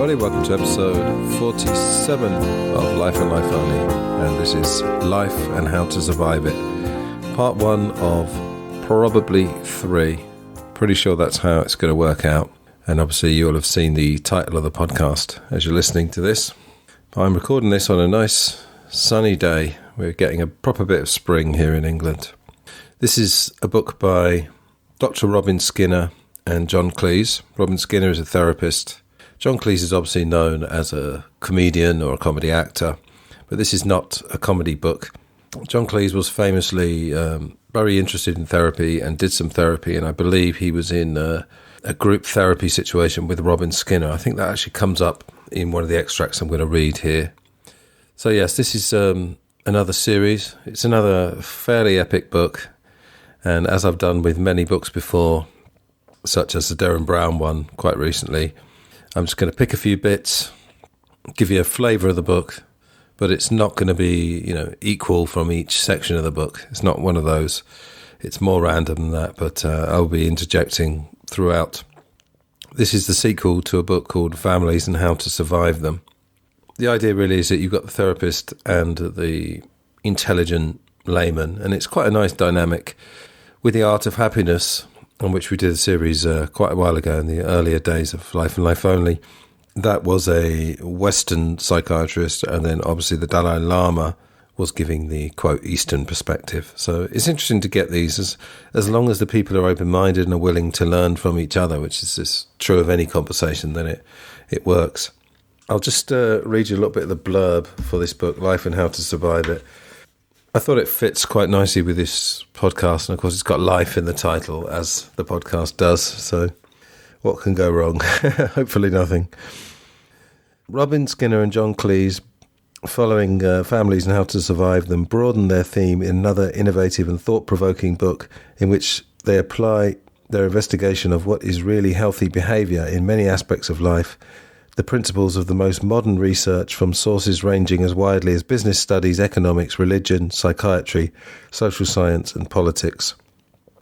everybody, welcome to episode 47 of Life and Life Only, and this is Life and How to Survive It, part one of probably 3. Pretty sure that's how it's going to work out, and obviously you'll have seen the title of the podcast as you're listening to this. I'm recording this on a nice sunny day. We're getting a proper bit of spring here in England. This is a book by Dr. Robin Skynner and John Cleese. Robin Skynner is a therapist. John Cleese is obviously known as a comedian or a comedy actor, but this is not a comedy book. John Cleese was famously very interested in therapy and did some therapy, and I believe he was in a group therapy situation with Robin Skynner. I think that actually comes up in one of the extracts I'm going to read here. So yes, this is another series. It's another fairly epic book, and as I've done with many books before, such as the Derren Brown one quite recently, I'm just going to pick a few bits, give you a flavour of the book, but it's not going to be, equal from each section of the book. It's not one of those. It's more random than that, but I'll be interjecting throughout. This is the sequel to a book called Families and How to Survive Them. The idea really is that you've got the therapist and the intelligent layman, and it's quite a nice dynamic with the art of happiness, on which we did a series quite a while ago in the earlier days of Life and Life Only. That was a Western psychiatrist, and then obviously the Dalai Lama was giving the, quote, Eastern perspective. So it's interesting to get these as long as the people are open-minded and are willing to learn from each other, which is true of any conversation, then it works. I'll just read you a little bit of the blurb for this book, Life and How to Survive It. I thought it fits quite nicely with this podcast, and of course it's got life in the title, as the podcast does, so what can go wrong? Hopefully nothing. Robin Skynner and John Cleese, following Families and How to Survive Them, broaden their theme in another innovative and thought-provoking book in which they apply their investigation of what is really healthy behaviour in many aspects of life, the principles of the most modern research from sources ranging as widely as business studies, economics, religion, psychiatry, social science and politics.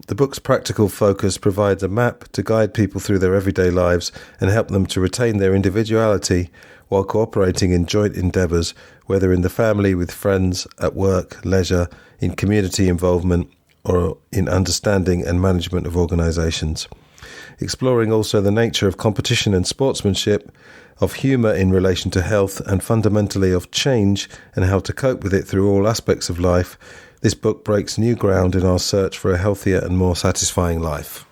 The book's practical focus provides a map to guide people through their everyday lives and help them to retain their individuality while cooperating in joint endeavours, whether in the family, with friends, at work, leisure, in community involvement, or in understanding and management of organisations. Exploring also the nature of competition and sportsmanship, of humour in relation to health, and fundamentally of change and how to cope with it through all aspects of life, this book breaks new ground in our search for a healthier and more satisfying life.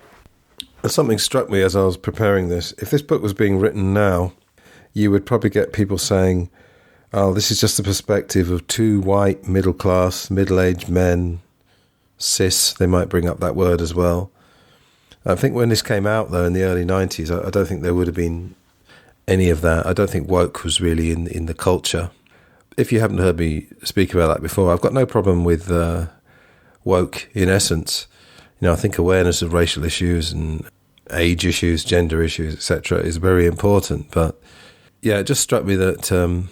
Something struck me as I was preparing this. If this book was being written now, you would probably get people saying, oh, this is just the perspective of 2 white, middle-class, middle-aged men, cis, they might bring up that word as well. I think when this came out, though, in the early 90s, I don't think there would have been any of that. I don't think woke was really in the culture. If you haven't heard me speak about that before, I've got no problem with woke in essence. I think awareness of racial issues and age issues, gender issues, etc. is very important. But yeah, it just struck me that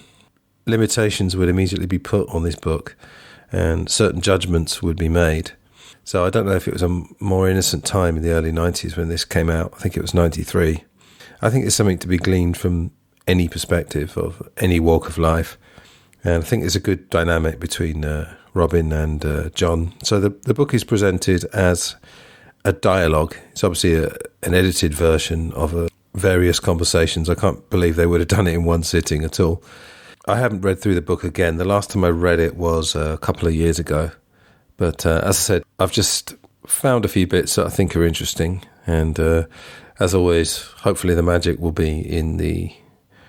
limitations would immediately be put on this book and certain judgments would be made. So I don't know if it was a more innocent time in the early 90s when this came out. I think it was 93. I think there's something to be gleaned from any perspective of any walk of life. And I think there's a good dynamic between Robin and John. So the book is presented as a dialogue. It's obviously an edited version of various conversations. I can't believe they would have done it in one sitting at all. I haven't read through the book again. The last time I read it was a couple of years ago. But as I said, I've just found a few bits that I think are interesting. And as always, hopefully the magic will be in the,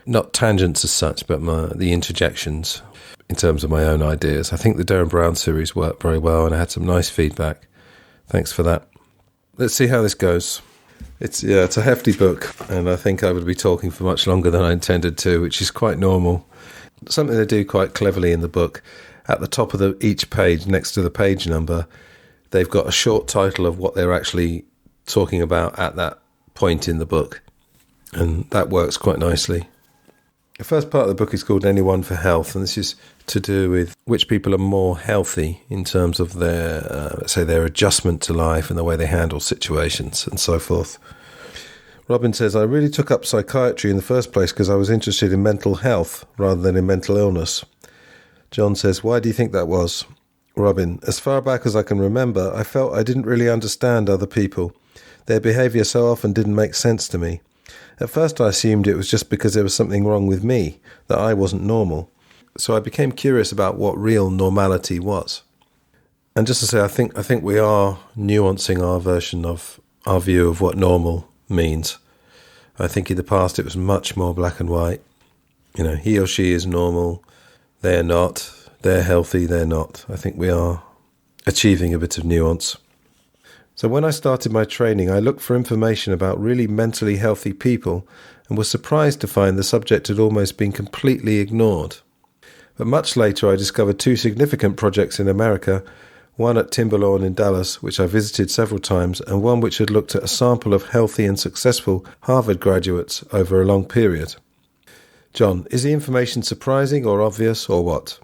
not tangents as such, but the interjections in terms of my own ideas. I think the Derren Brown series worked very well, and I had some nice feedback. Thanks for that. Let's see how this goes. It's a hefty book, and I think I would be talking for much longer than I intended to, which is quite normal. Something they do quite cleverly in the book, at the top of each page, next to the page number, they've got a short title of what they're actually talking about at that point in the book, and that works quite nicely. The first part of the book is called Anyone for Health, and this is to do with which people are more healthy in terms of their, let's say, their adjustment to life and the way they handle situations and so forth. Robin says, I really took up psychiatry in the first place because I was interested in mental health rather than in mental illness. John says, why do you think that was? Robin, as far back as I can remember, I felt I didn't really understand other people. Their behaviour so often didn't make sense to me. At first I assumed it was just because there was something wrong with me, that I wasn't normal. So I became curious about what real normality was. And just to say, I think we are nuancing our version of our view of what normal means. I think in the past it was much more black and white. He or she is normal, they're not, they're healthy, they're not. I think we are achieving a bit of nuance. So when I started my training, I looked for information about really mentally healthy people and was surprised to find the subject had almost been completely ignored. But much later I discovered two significant projects in America, one at Timberlawn in Dallas, which I visited several times, and one which had looked at a sample of healthy and successful Harvard graduates over a long period. John, is the information surprising or obvious or what?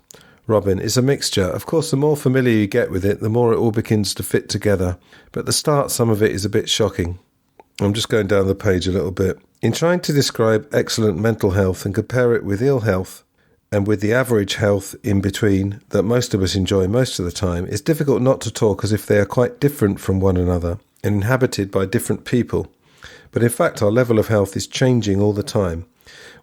Robin, it's a mixture. Of course, the more familiar you get with it, the more it all begins to fit together. But at the start, some of it is a bit shocking. I'm just going down the page a little bit. In trying to describe excellent mental health and compare it with ill health, and with the average health in between that most of us enjoy most of the time, it's difficult not to talk as if they are quite different from one another and inhabited by different people. But in fact, our level of health is changing all the time.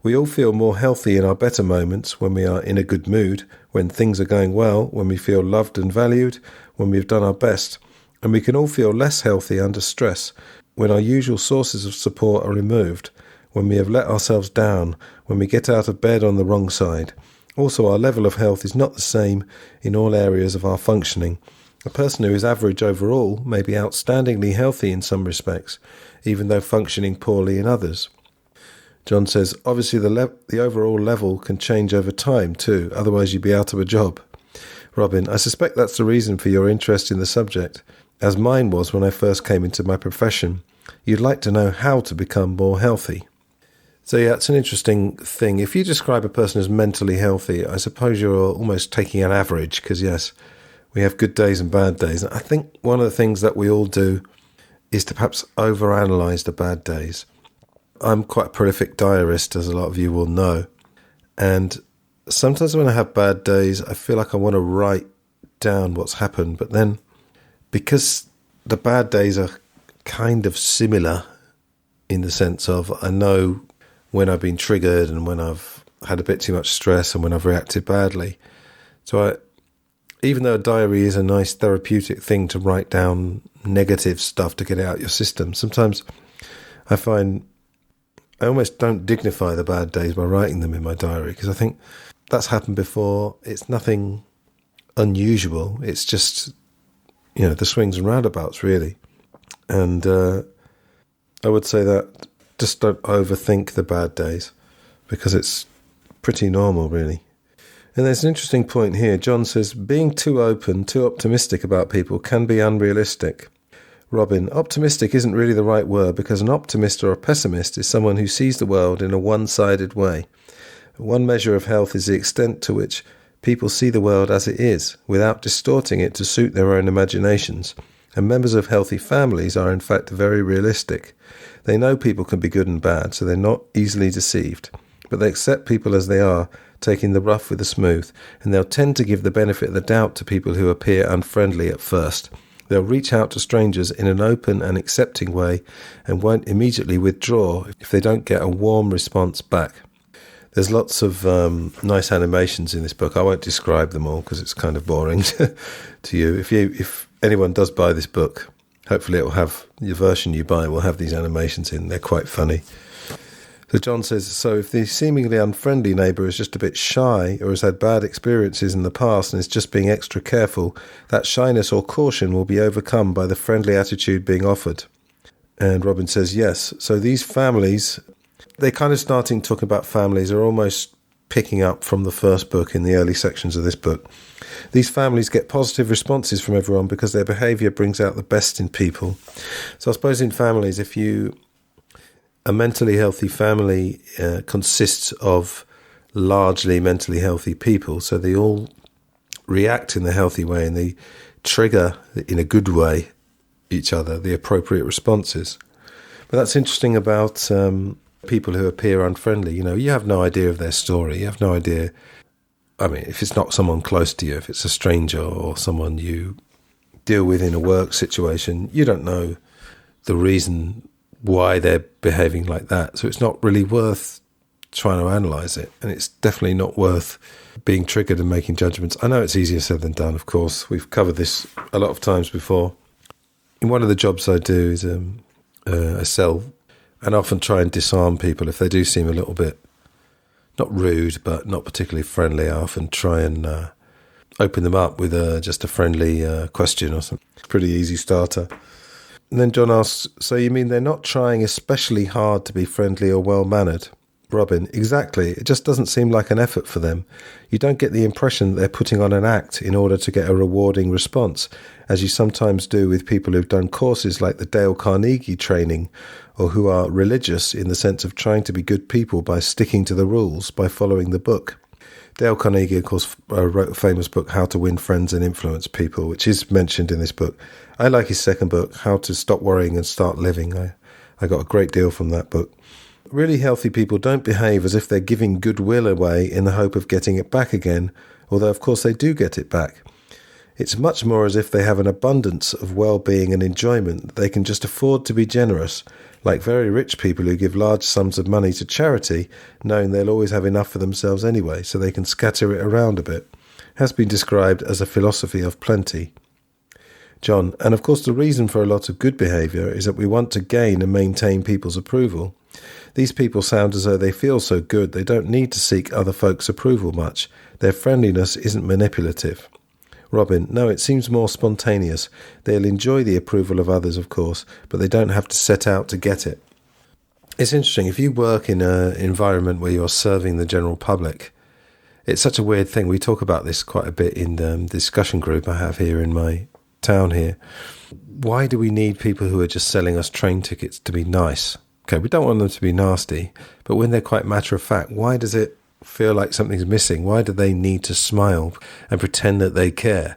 We all feel more healthy in our better moments, when we are in a good mood, when things are going well, when we feel loved and valued, when we've done our best. And we can all feel less healthy under stress, when our usual sources of support are removed, when we have let ourselves down, when we get out of bed on the wrong side. Also, our level of health is not the same in all areas of our functioning. A person who is average overall may be outstandingly healthy in some respects, even though functioning poorly in others. John says, obviously the overall level can change over time too, otherwise you'd be out of a job. Robin, I suspect that's the reason for your interest in the subject, as mine was when I first came into my profession. You'd like to know how to become more healthy. So yeah, it's an interesting thing. If you describe a person as mentally healthy, I suppose you're almost taking an average, because yes, we have good days and bad days. I think one of the things that we all do is to perhaps overanalyze the bad days. I'm quite a prolific diarist, as a lot of you will know. And sometimes when I have bad days, I feel like I want to write down what's happened. But then, because the bad days are kind of similar in the sense of I know when I've been triggered and when I've had a bit too much stress and when I've reacted badly. So even though a diary is a nice therapeutic thing to write down negative stuff to get out your system, sometimes I find I almost don't dignify the bad days by writing them in my diary, because I think that's happened before. It's nothing unusual. It's just, the swings and roundabouts, really. And I would say that just don't overthink the bad days, because it's pretty normal, really. And there's an interesting point here. John says, being too open, too optimistic about people can be unrealistic. Robin, optimistic isn't really the right word, because an optimist or a pessimist is someone who sees the world in a one-sided way. One measure of health is the extent to which people see the world as it is, without distorting it to suit their own imaginations. And members of healthy families are in fact very realistic. They know people can be good and bad, so they're not easily deceived. But they accept people as they are, taking the rough with the smooth, and they'll tend to give the benefit of the doubt to people who appear unfriendly at first. They'll reach out to strangers in an open and accepting way and won't immediately withdraw if they don't get a warm response back. There's lots of nice animations in this book. I won't describe them all because it's kind of boring to you. If anyone does buy this book, hopefully it will have, your version you buy will have these animations in. They're quite funny. So John says, so if the seemingly unfriendly neighbour is just a bit shy or has had bad experiences in the past and is just being extra careful, that shyness or caution will be overcome by the friendly attitude being offered. And Robin says, yes. So these families, they're kind of starting talking about families, are almost picking up from the first book in the early sections of this book. These families get positive responses from everyone because their behaviour brings out the best in people. So I suppose in families, a mentally healthy family consists of largely mentally healthy people, so they all react in the healthy way and they trigger in a good way each other, the appropriate responses. But that's interesting about people who appear unfriendly. You have no idea of their story. You have no idea. I mean, if it's not someone close to you, if it's a stranger or someone you deal with in a work situation, you don't know the reason why they're behaving like that. So it's not really worth trying to analyse it. And it's definitely not worth being triggered and making judgments. I know it's easier said than done, of course. We've covered this a lot of times before. In one of the jobs I do is I sell and often try and disarm people if they do seem a little bit, not rude, but not particularly friendly. I often try and open them up with just a friendly question or something. It's a pretty easy starter. And then John asks, so you mean they're not trying especially hard to be friendly or well-mannered? Robin, exactly. It just doesn't seem like an effort for them. You don't get the impression that they're putting on an act in order to get a rewarding response, as you sometimes do with people who've done courses like the Dale Carnegie training, or who are religious in the sense of trying to be good people by sticking to the rules, by following the book. Dale Carnegie, of course, wrote a famous book, How to Win Friends and Influence People, which is mentioned in this book. I like his second book, How to Stop Worrying and Start Living. I got a great deal from that book. Really healthy people don't behave as if they're giving goodwill away in the hope of getting it back again, although of course they do get it back. It's much more as if they have an abundance of well-being and enjoyment that they can just afford to be generous, like very rich people who give large sums of money to charity, knowing they'll always have enough for themselves anyway, so they can scatter it around a bit. Has been described as a philosophy of plenty. John, and of course the reason for a lot of good behaviour is that we want to gain and maintain people's approval. These people sound as though they feel so good they don't need to seek other folks' approval much. Their friendliness isn't manipulative. Robin, no, it seems more spontaneous. They'll enjoy the approval of others, of course, but they don't have to set out to get it. It's interesting, if you work in an environment where you're serving the general public, it's such a weird thing. We talk about this quite a bit in the discussion group I have here in my town here. Why do we need people who are just selling us train tickets to be nice? Okay, we don't want them to be nasty, but when they're quite matter of fact, why does it feel like something's missing? Why do they need to smile and pretend that they care?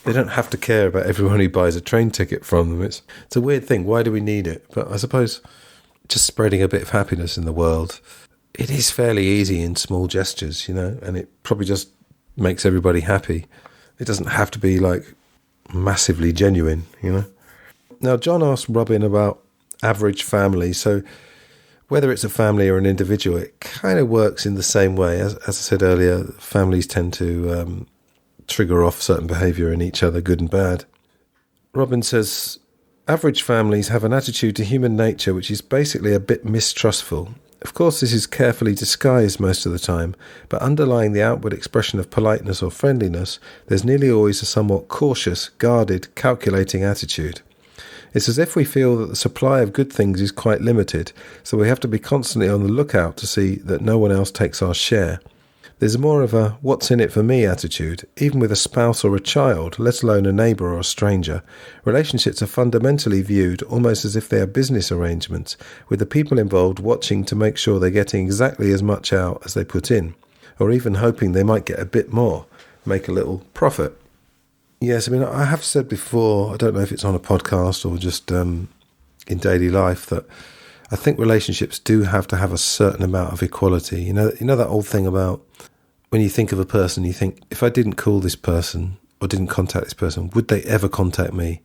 They don't have to care about everyone who buys a train ticket from them. It's a weird thing. Why do we need it? But I suppose just spreading a bit of happiness in the world, it is fairly easy in small gestures, and it probably just makes everybody happy. It doesn't have to be like massively genuine, Now, John asked Robin about average family. So whether it's a family or an individual, it kind of works in the same way. As I said earlier, families tend to trigger off certain behaviour in each other, good and bad. Robin says, average families have an attitude to human nature which is basically a bit mistrustful. Of course, this is carefully disguised most of the time, but underlying the outward expression of politeness or friendliness, there's nearly always a somewhat cautious, guarded, calculating attitude. It's as if we feel that the supply of good things is quite limited, so we have to be constantly on the lookout to see that no one else takes our share. There's more of a what's in it for me attitude, even with a spouse or a child, let alone a neighbour or a stranger. Relationships are fundamentally viewed almost as if they are business arrangements, with the people involved watching to make sure they're getting exactly as much out as they put in, or even hoping they might get a bit more, make a little profit. Yes, I mean, I have said before, I don't know if it's on a podcast or just in daily life, that I think relationships do have to have a certain amount of equality. You know that old thing about when you think of a person, you think, if I didn't call this person or didn't contact this person, would they ever contact me?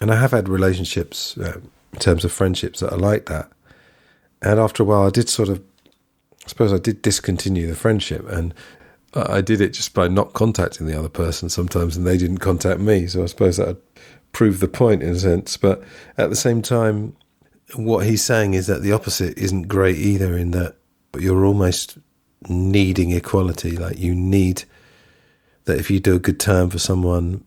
And I have had relationships in terms of friendships that are like that. And after a while, I did discontinue the friendship, and I did it just by not contacting the other person sometimes, and they didn't contact me. So I suppose that would prove the point in a sense. But at the same time, what he's saying is that the opposite isn't great either, in that you're almost needing equality. Like, you need that if you do a good turn for someone,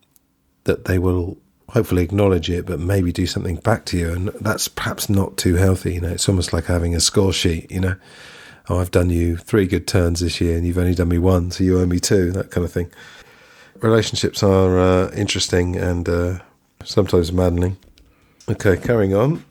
that they will hopefully acknowledge it, but maybe do something back to you. And that's perhaps not too healthy. It's almost like having a score sheet, Oh, I've done you 3 good turns this year and you've only done me 1, so you owe me 2, that kind of thing. Relationships are interesting and sometimes maddening. Okay, carrying on.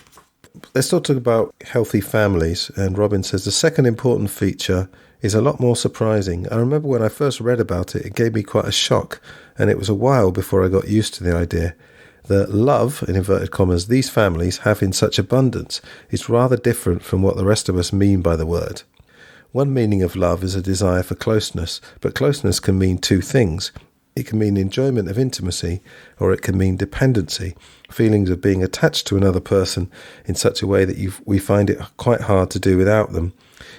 Let's talk about healthy families. And Robin says, the second important feature is a lot more surprising. I remember when I first read about it, it gave me quite a shock, and it was a while before I got used to the idea. The love, in inverted commas, these families have in such abundance is rather different from what the rest of us mean by the word. One meaning of love is a desire for closeness, but closeness can mean two things. It can mean enjoyment of intimacy, or it can mean dependency, feelings of being attached to another person in such a way that we find it quite hard to do without them.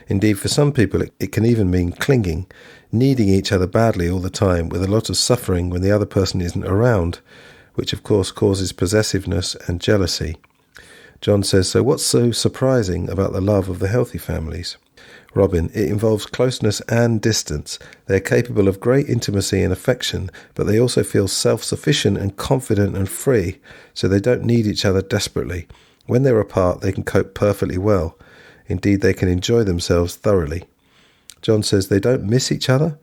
Indeed, for some people, it can even mean clinging, needing each other badly all the time, with a lot of suffering when the other person isn't around, which of course causes possessiveness and jealousy. John says, so what's so surprising about the love of the healthy families? Robin, it involves closeness and distance. They're capable of great intimacy and affection, but they also feel self-sufficient and confident and free, so they don't need each other desperately. When they're apart, they can cope perfectly well. Indeed, they can enjoy themselves thoroughly. John says they don't miss each other?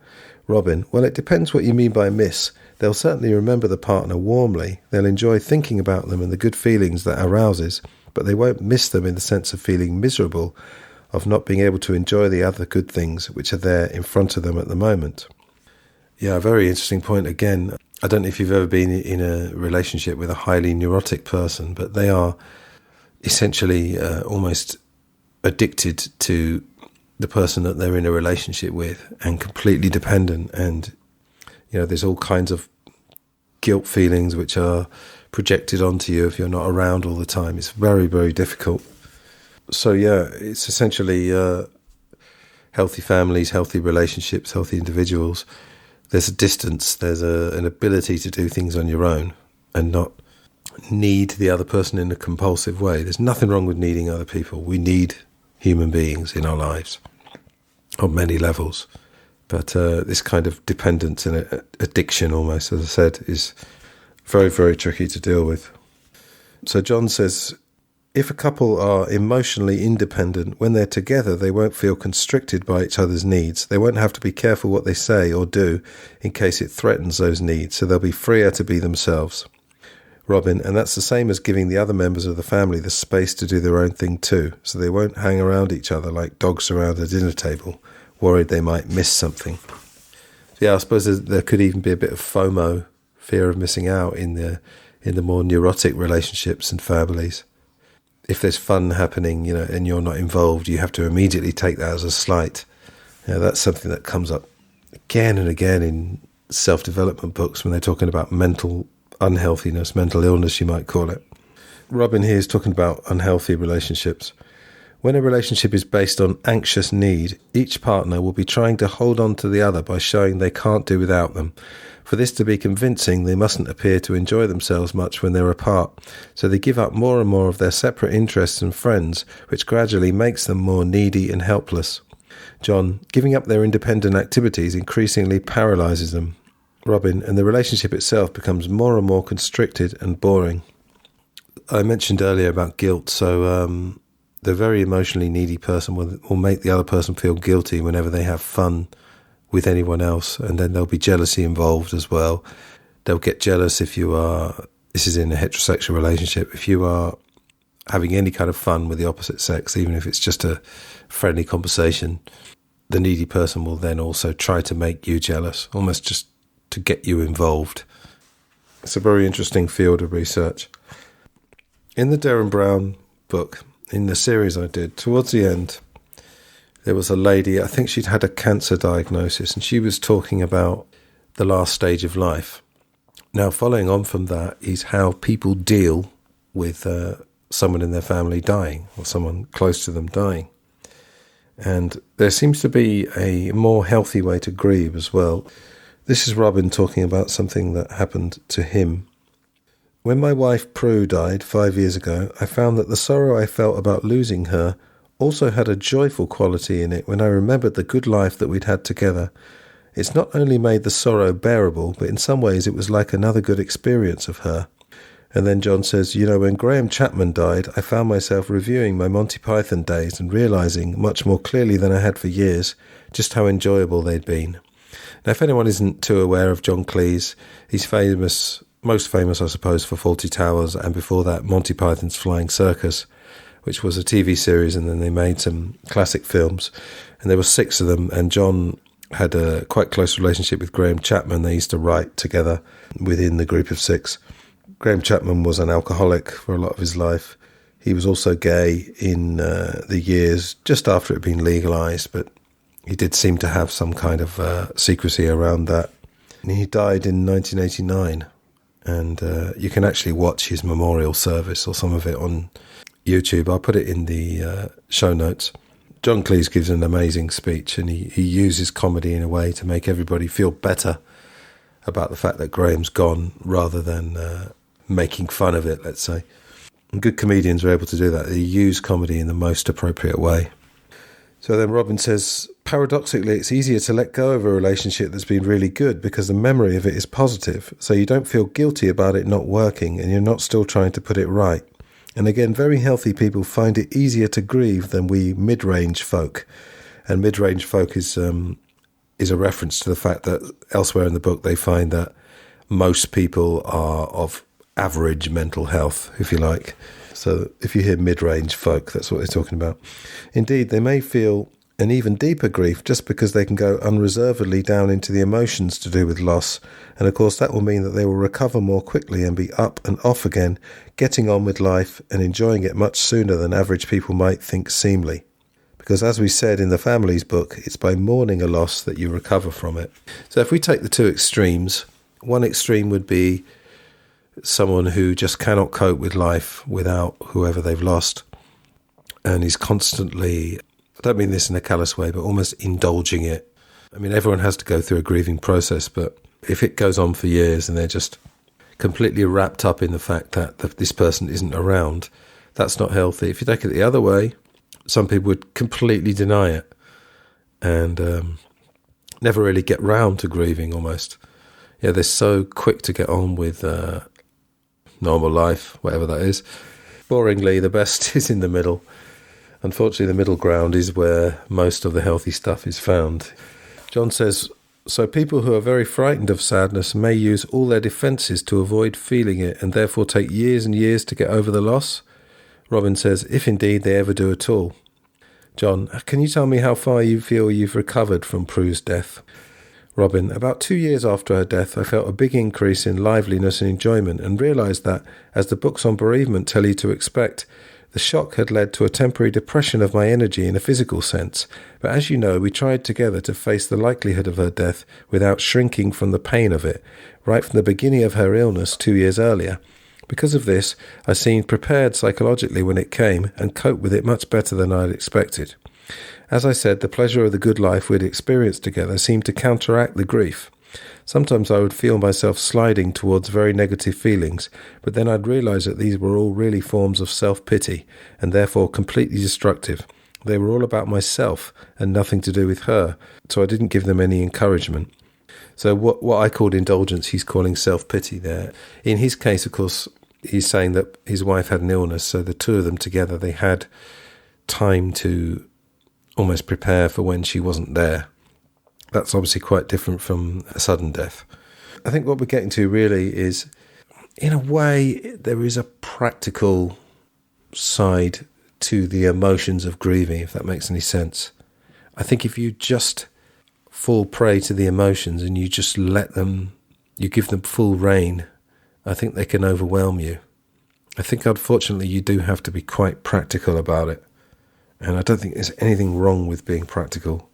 Robin, well, it depends what you mean by miss. They'll certainly remember the partner warmly. They'll enjoy thinking about them and the good feelings that arouses, but they won't miss them in the sense of feeling miserable, of not being able to enjoy the other good things which are there in front of them at the moment. Yeah, a very interesting point again. I don't know if you've ever been in a relationship with a highly neurotic person, but they are essentially almost addicted to the person that they're in a relationship with and completely dependent. And, there's all kinds of guilt feelings which are projected onto you if you're not around all the time. It's very, very difficult. So, yeah, it's essentially healthy families, healthy relationships, healthy individuals. There's a distance, there's an ability to do things on your own and not need the other person in a compulsive way. There's nothing wrong with needing other people. We need human beings in our lives on many levels. But this kind of dependence and addiction almost, as I said, is very, very tricky to deal with. So John says, if a couple are emotionally independent, when they're together, they won't feel constricted by each other's needs. They won't have to be careful what they say or do in case it threatens those needs, so they'll be freer to be themselves. Robin, and that's the same as giving the other members of the family the space to do their own thing too, so they won't hang around each other like dogs around a dinner table, worried they might miss something. Yeah, I suppose there could even be a bit of FOMO, fear of missing out, in the more neurotic relationships and families. If there's fun happening, and you're not involved, you have to immediately take that as a slight. That's something that comes up again and again in self-development books when they're talking about mental unhealthiness, mental illness, you might call it. Robin here is talking about unhealthy relationships. When a relationship is based on anxious need, each partner will be trying to hold on to the other by showing they can't do without them. For this to be convincing, they mustn't appear to enjoy themselves much when they're apart, so they give up more and more of their separate interests and friends, which gradually makes them more needy and helpless. John, giving up their independent activities increasingly paralyzes them. Robin, and the relationship itself becomes more and more constricted and boring. I mentioned earlier about guilt, so the very emotionally needy person will make the other person feel guilty whenever they have fun with anyone else, and then there'll be jealousy involved as well. They'll get jealous if you are, this is in a heterosexual relationship, if you are having any kind of fun with the opposite sex, even if it's just a friendly conversation, the needy person will then also try to make you jealous, almost just to get you involved. It's a very interesting field of research. In the Derren Brown book, in the series I did, towards the end, there was a lady, I think she'd had a cancer diagnosis, and she was talking about the last stage of life. Now, following on from that is how people deal with someone in their family dying, or someone close to them dying. And there seems to be a more healthy way to grieve as well. This is Robin talking about something that happened to him. When my wife Prue died 5 years ago, I found that the sorrow I felt about losing her also had a joyful quality in it when I remembered the good life that we'd had together. It's not only made the sorrow bearable, but in some ways it was like another good experience of her. And then John says, when Graham Chapman died, I found myself reviewing my Monty Python days and realising, much more clearly than I had for years, just how enjoyable they'd been. Now, if anyone isn't too aware of John Cleese, he's famous, most famous, I suppose, for Fawlty Towers, and before that, Monty Python's Flying Circus, which was a TV series, and then they made some classic films. And there were 6 of them, and John had a quite close relationship with Graham Chapman. They used to write together within the group of 6. Graham Chapman was an alcoholic for a lot of his life. He was also gay in the years just after it had been legalised, but he did seem to have some kind of secrecy around that. And he died in 1989, and you can actually watch his memorial service or some of it on YouTube. I'll put it in the show notes. John Cleese gives an amazing speech, and he uses comedy in a way to make everybody feel better about the fact that Graham's gone, rather than making fun of it, let's say. And good comedians are able to do that. They use comedy in the most appropriate way. So then Robin says, paradoxically, it's easier to let go of a relationship that's been really good because the memory of it is positive, so you don't feel guilty about it not working and you're not still trying to put it right. And again, very healthy people find it easier to grieve than we mid-range folk. And mid-range folk is a reference to the fact that elsewhere in the book they find that most people are of average mental health, if you like. So if you hear mid-range folk, that's what they're talking about. Indeed, they may feel an even deeper grief just because they can go unreservedly down into the emotions to do with loss. And of course, that will mean that they will recover more quickly and be up and off again, getting on with life and enjoying it much sooner than average people might think seemly. Because as we said in the Families book, it's by mourning a loss that you recover from it. So if we take the two extremes, one extreme would be someone who just cannot cope with life without whoever they've lost and is constantly, I don't mean this in a callous way, but almost indulging it. I mean, everyone has to go through a grieving process, but if it goes on for years and they're just completely wrapped up in the fact that this person isn't around, that's not healthy. If you take it the other way, some people would completely deny it and never really get round to grieving almost. Yeah, they're so quick to get on with normal life, whatever that is. Boringly, the best is in the middle. Unfortunately, the middle ground is where most of the healthy stuff is found. John says, so people who are very frightened of sadness may use all their defences to avoid feeling it and therefore take years and years to get over the loss. Robin says, if indeed they ever do at all. John, can you tell me how far you feel you've recovered from Prue's death? Robin, about 2 years after her death, I felt a big increase in liveliness and enjoyment and realised that, as the books on bereavement tell you to expect, the shock had led to a temporary depression of my energy in a physical sense. But as you know, we tried together to face the likelihood of her death without shrinking from the pain of it, right from the beginning of her illness 2 years earlier. Because of this, I seemed prepared psychologically when it came and coped with it much better than I had expected. As I said, the pleasure of the good life we'd experienced together seemed to counteract the grief. Sometimes I would feel myself sliding towards very negative feelings, but then I'd realise that these were all really forms of self-pity, and therefore completely destructive. They were all about myself, and nothing to do with her, so I didn't give them any encouragement. So what I called indulgence, he's calling self-pity there. In his case, of course, he's saying that his wife had an illness, so the two of them together, they had time to almost prepare for when she wasn't there. That's obviously quite different from a sudden death. I think what we're getting to really is, in a way, there is a practical side to the emotions of grieving, if that makes any sense. I think if you just fall prey to the emotions and you just let them, you give them full rein, I think they can overwhelm you. I think, unfortunately, you do have to be quite practical about it. And I don't think there's anything wrong with being practical.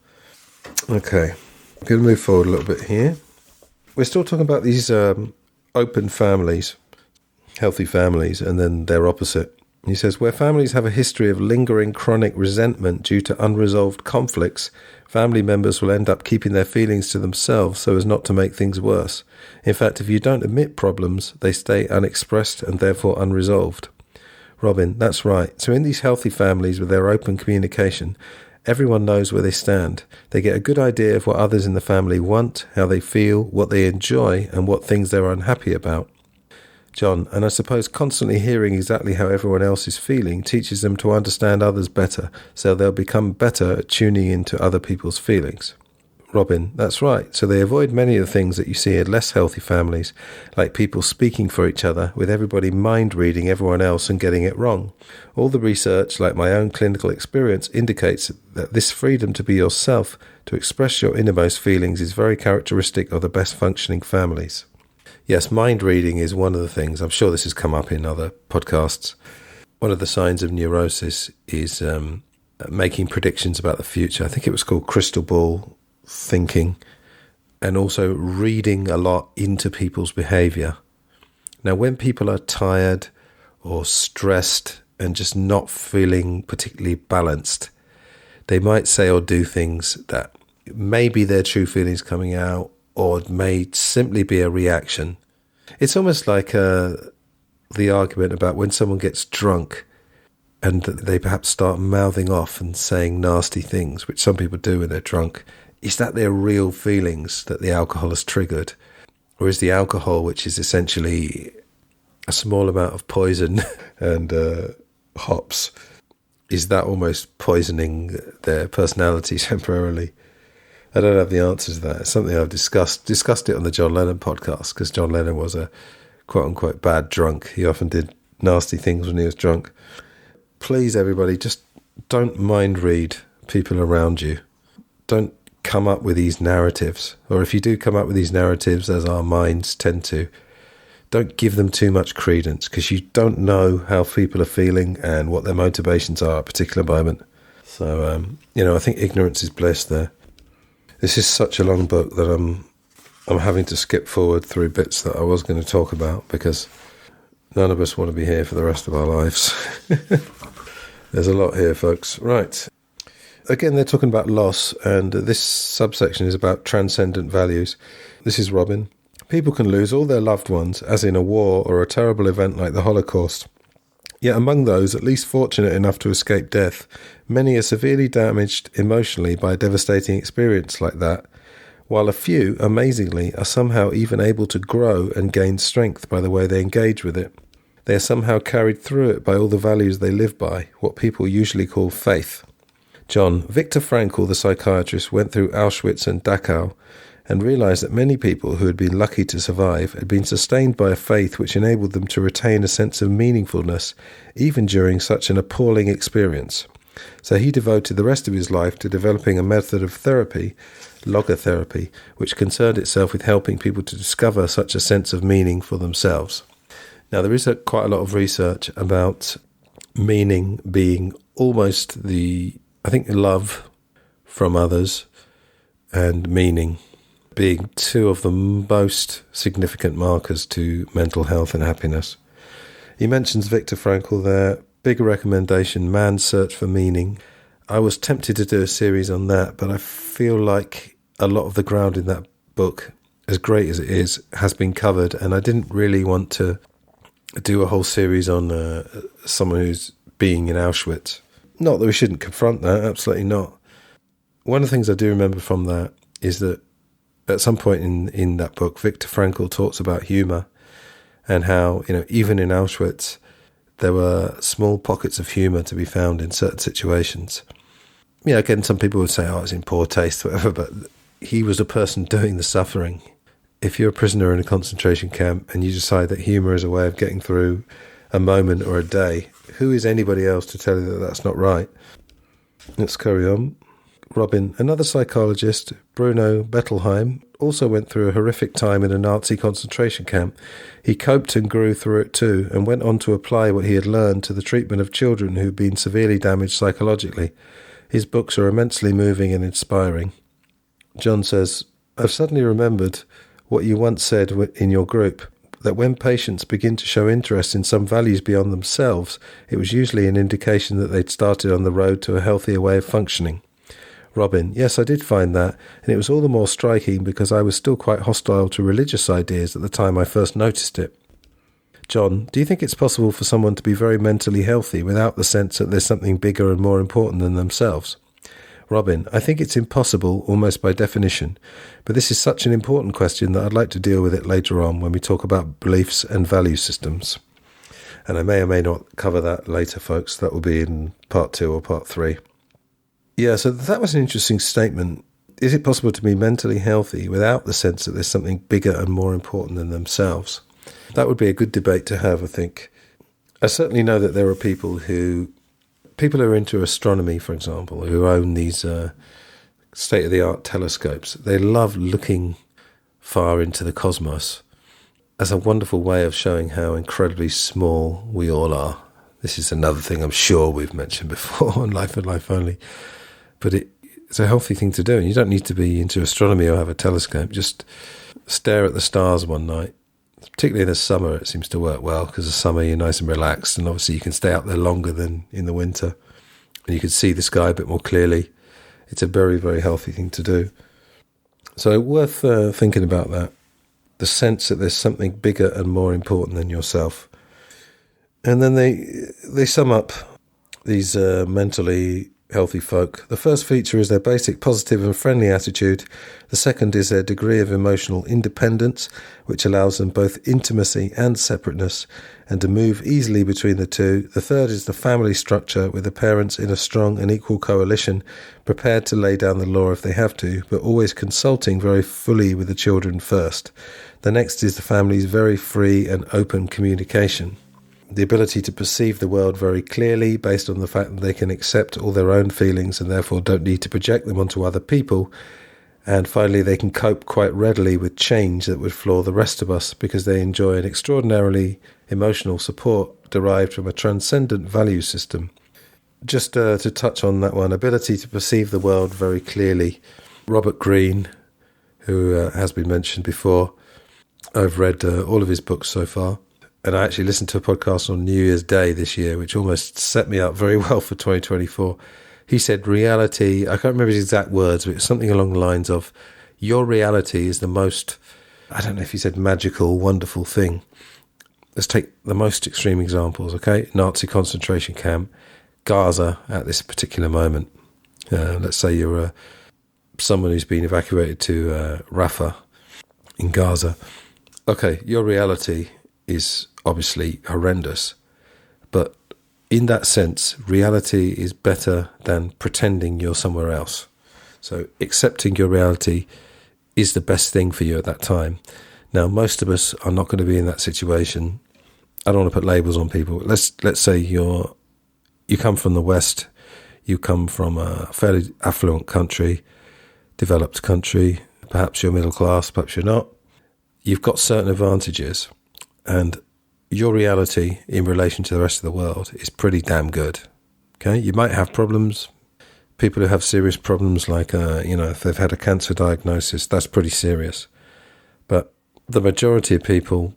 Okay, I'm going to move forward a little bit here. We're still talking about these open families, healthy families, and then their opposite. He says, where families have a history of lingering chronic resentment due to unresolved conflicts, family members will end up keeping their feelings to themselves so as not to make things worse. In fact, if you don't admit problems, they stay unexpressed and therefore unresolved. Robin, that's right. So in these healthy families with their open communication, everyone knows where they stand. They get a good idea of what others in the family want, how they feel, what they enjoy, and what things they're unhappy about. John, and I suppose constantly hearing exactly how everyone else is feeling teaches them to understand others better, so they'll become better at tuning into other people's feelings. Robin, that's right. So they avoid many of the things that you see in less healthy families, like people speaking for each other, with everybody mind-reading everyone else and getting it wrong. All the research, like my own clinical experience, indicates that this freedom to be yourself, to express your innermost feelings, is very characteristic of the best functioning families. Yes, mind reading is one of the things. I'm sure this has come up in other podcasts. One of the signs of neurosis is making predictions about the future. I think it was called crystal ball thinking, and also reading a lot into people's behavior. Now, when people are tired or stressed and just not feeling particularly balanced, they might say or do things that may be their true feelings coming out, or it may simply be a reaction. It's almost like the argument about when someone gets drunk and they perhaps start mouthing off and saying nasty things, which some people do when they're drunk. Is that their real feelings that the alcohol has triggered? Or is the alcohol, which is essentially a small amount of poison and hops, is that almost poisoning their personality temporarily? I don't have the answer to that. It's something I've discussed it on the John Lennon podcast, because John Lennon was a quote-unquote bad drunk. He often did nasty things when he was drunk. Please, everybody, just don't mind read people around you. Don't come up with these narratives. Or if you do come up with these narratives, as our minds tend to, don't give them too much credence, because you don't know how people are feeling and what their motivations are at a particular moment. So, I think ignorance is bliss there. This is such a long book that I'm having to skip forward through bits that I was going to talk about, because none of us want to be here for the rest of our lives. There's a lot here, folks. Right. Again, they're talking about loss, and this subsection is about transcendent values. This is Robin. People can lose all their loved ones, as in a war or a terrible event like the Holocaust. Yet among those at least fortunate enough to escape death, many are severely damaged emotionally by a devastating experience like that, while a few, amazingly, are somehow even able to grow and gain strength by the way they engage with it. They are somehow carried through it by all the values they live by, what people usually call faith. John, Viktor Frankl, the psychiatrist, went through Auschwitz and Dachau and realized that many people who had been lucky to survive had been sustained by a faith which enabled them to retain a sense of meaningfulness even during such an appalling experience. So he devoted the rest of his life to developing a method of therapy, logotherapy, which concerned itself with helping people to discover such a sense of meaning for themselves. Now, there is quite a lot of research about meaning being almost love from others and meaning being two of the most significant markers to mental health and happiness. He mentions Viktor Frankl there, big recommendation, Man's Search for Meaning. I was tempted to do a series on that, but I feel like a lot of the ground in that book, as great as it is, has been covered, and I didn't really want to do a whole series on someone who's being in Auschwitz. Not that we shouldn't confront that, absolutely not. One of the things I do remember from that is that at some point in that book, Viktor Frankl talks about humour and how, even in Auschwitz, there were small pockets of humour to be found in certain situations. Again, some people would say, it's in poor taste, whatever, but he was a person doing the suffering. If you're a prisoner in a concentration camp and you decide that humour is a way of getting through a moment or a day, who is anybody else to tell you that that's not right? Let's carry on. Robin, another psychologist, Bruno Bettelheim, also went through a horrific time in a Nazi concentration camp. He coped and grew through it too, and went on to apply what he had learned to the treatment of children who'd been severely damaged psychologically. His books are immensely moving and inspiring. John says, I've suddenly remembered what you once said in your group, that when patients begin to show interest in some values beyond themselves, it was usually an indication that they'd started on the road to a healthier way of functioning. Robin, yes, I did find that, and it was all the more striking because I was still quite hostile to religious ideas at the time I first noticed it. John, do you think it's possible for someone to be very mentally healthy without the sense that there's something bigger and more important than themselves? Robin, I think it's impossible almost by definition, but this is such an important question that I'd like to deal with it later on when we talk about beliefs and value systems. And I may or may not cover that later, folks. That will be in part 2 or part 3. Yeah, so that was an interesting statement. Is it possible to be mentally healthy without the sense that there's something bigger and more important than themselves? That would be a good debate to have, I think. I certainly know that there are people who are into astronomy, for example, who own these state-of-the-art telescopes. They love looking far into the cosmos. as a wonderful way of showing how incredibly small we all are. This is another thing I'm sure we've mentioned before on Life and Life Only, but it's a healthy thing to do. And you don't need to be into astronomy or have a telescope. Just stare at the stars one night. Particularly in the summer, it seems to work well, because the summer you're nice and relaxed, and obviously you can stay out there longer than in the winter, and you can see the sky a bit more clearly. It's a very, very healthy thing to do. So worth thinking about that. The sense that there's something bigger and more important than yourself. And then they sum up these mentally healthy folk. The first feature is their basic positive and friendly attitude. The second is their degree of emotional independence, which allows them both intimacy and separateness, and to move easily between the two. The third is the family structure, with the parents in a strong and equal coalition, prepared to lay down the law if they have to, but always consulting very fully with the children first. The next is the family's very free and open communication. The ability to perceive the world very clearly based on the fact that they can accept all their own feelings and therefore don't need to project them onto other people. And finally, they can cope quite readily with change that would floor the rest of us, because they enjoy an extraordinarily emotional support derived from a transcendent value system. Just to touch on that one, ability to perceive the world very clearly. Robert Greene, who has been mentioned before, I've read all of his books so far. And I actually listened to a podcast on New Year's Day this year, which almost set me up very well for 2024. He said reality, I can't remember his exact words, but it was something along the lines of, your reality is the most, I don't know if he said magical, wonderful thing. Let's take the most extreme examples, okay? Nazi concentration camp, Gaza at this particular moment. Let's say you're someone who's been evacuated to Rafah in Gaza. Okay, your reality is obviously horrendous, but in that sense, reality is better than pretending you're somewhere else. So accepting your reality is the best thing for you at that time. Now, most of us are not going to be in that situation. I don't want to put labels on people. Let's say you come from the West, you come from a fairly affluent country, developed country, perhaps you're middle class, perhaps you're not. You've got certain advantages, and your reality in relation to the rest of the world is pretty damn good. Okay, you might have problems. People who have serious problems, like if they've had a cancer diagnosis, that's pretty serious. But the majority of people,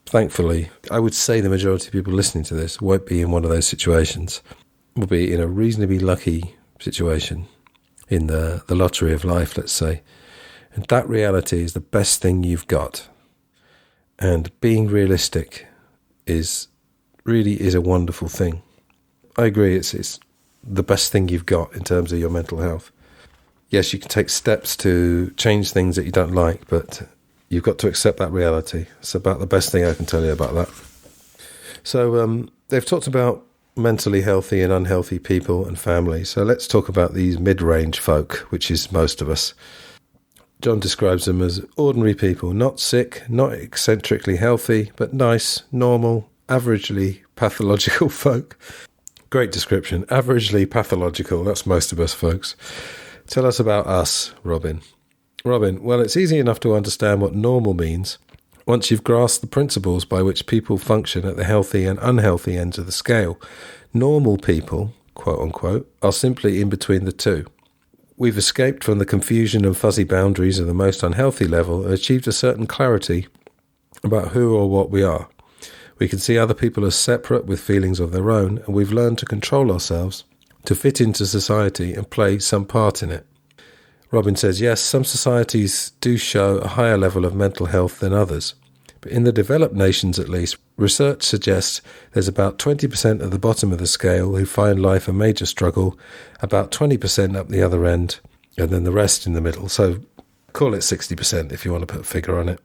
thankfully, I would say the majority of people listening to this won't be in one of those situations. Will be in a reasonably lucky situation in the lottery of life, let's say. And that reality is the best thing you've got. And being realistic is a wonderful thing. I agree, it's the best thing you've got in terms of your mental health. Yes, you can take steps to change things that you don't like, but you've got to accept that reality. It's about the best thing I can tell you about that. So they've talked about mentally healthy and unhealthy people and families. So let's talk about these mid-range folk, which is most of us. John describes them as ordinary people, not sick, not eccentrically healthy, but nice, normal, averagely pathological folk. Great description. Averagely pathological. That's most of us, folks. Tell us about us, Robin. Robin, well, it's easy enough to understand what normal means once you've grasped the principles by which people function at the healthy and unhealthy ends of the scale. Normal people, quote unquote, are simply in between the two. We've escaped from the confusion and fuzzy boundaries of the most unhealthy level and achieved a certain clarity about who or what we are. We can see other people as separate with feelings of their own, and we've learned to control ourselves, to fit into society and play some part in it. Robin says, yes, some societies do show a higher level of mental health than others. But in the developed nations, at least, research suggests there's about 20% at the bottom of the scale who find life a major struggle, about 20% up the other end, and then the rest in the middle. So call it 60% if you want to put a figure on it.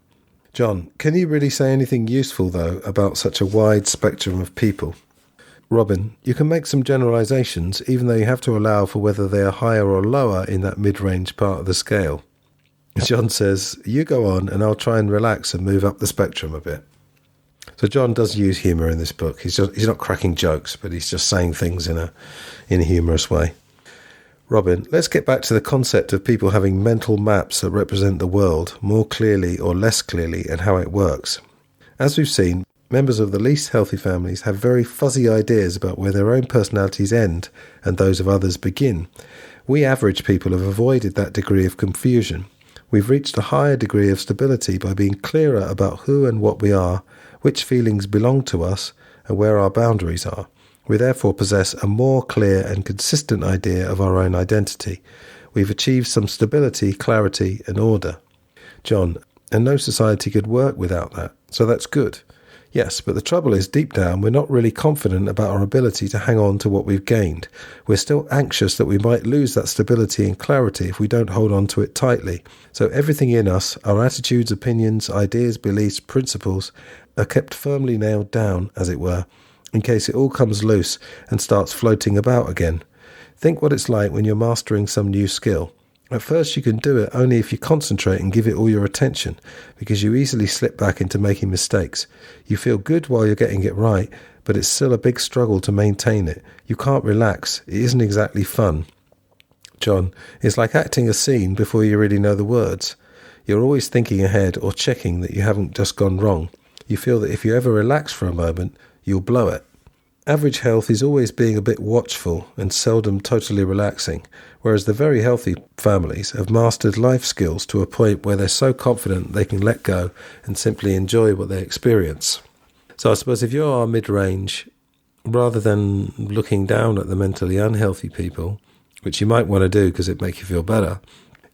John, can you really say anything useful, though, about such a wide spectrum of people? Robin, you can make some generalisations, even though you have to allow for whether they are higher or lower in that mid-range part of the scale. John says, you go on and I'll try and relax and move up the spectrum a bit. So John does use humour in this book. He's not cracking jokes, but he's just saying things in a humorous way. Robin, let's get back to the concept of people having mental maps that represent the world more clearly or less clearly and how it works. As we've seen, members of the least healthy families have very fuzzy ideas about where their own personalities end and those of others begin. We average people have avoided that degree of confusion. We've reached a higher degree of stability by being clearer about who and what we are, which feelings belong to us, and where our boundaries are. We therefore possess a more clear and consistent idea of our own identity. We've achieved some stability, clarity, and order. John, and no society could work without that, so that's good. Yes, but the trouble is, deep down, we're not really confident about our ability to hang on to what we've gained. We're still anxious that we might lose that stability and clarity if we don't hold on to it tightly. So everything in us, our attitudes, opinions, ideas, beliefs, principles, are kept firmly nailed down, as it were, in case it all comes loose and starts floating about again. Think what it's like when you're mastering some new skill. At first you can do it only if you concentrate and give it all your attention, because you easily slip back into making mistakes. You feel good while you're getting it right, but it's still a big struggle to maintain it. You can't relax. It isn't exactly fun. John, it's like acting a scene before you really know the words. You're always thinking ahead or checking that you haven't just gone wrong. You feel that if you ever relax for a moment, you'll blow it. Average health is always being a bit watchful and seldom totally relaxing, whereas the very healthy families have mastered life skills to a point where they're so confident they can let go and simply enjoy what they experience. So I suppose if you're mid-range, rather than looking down at the mentally unhealthy people, which you might want to do because it makes you feel better,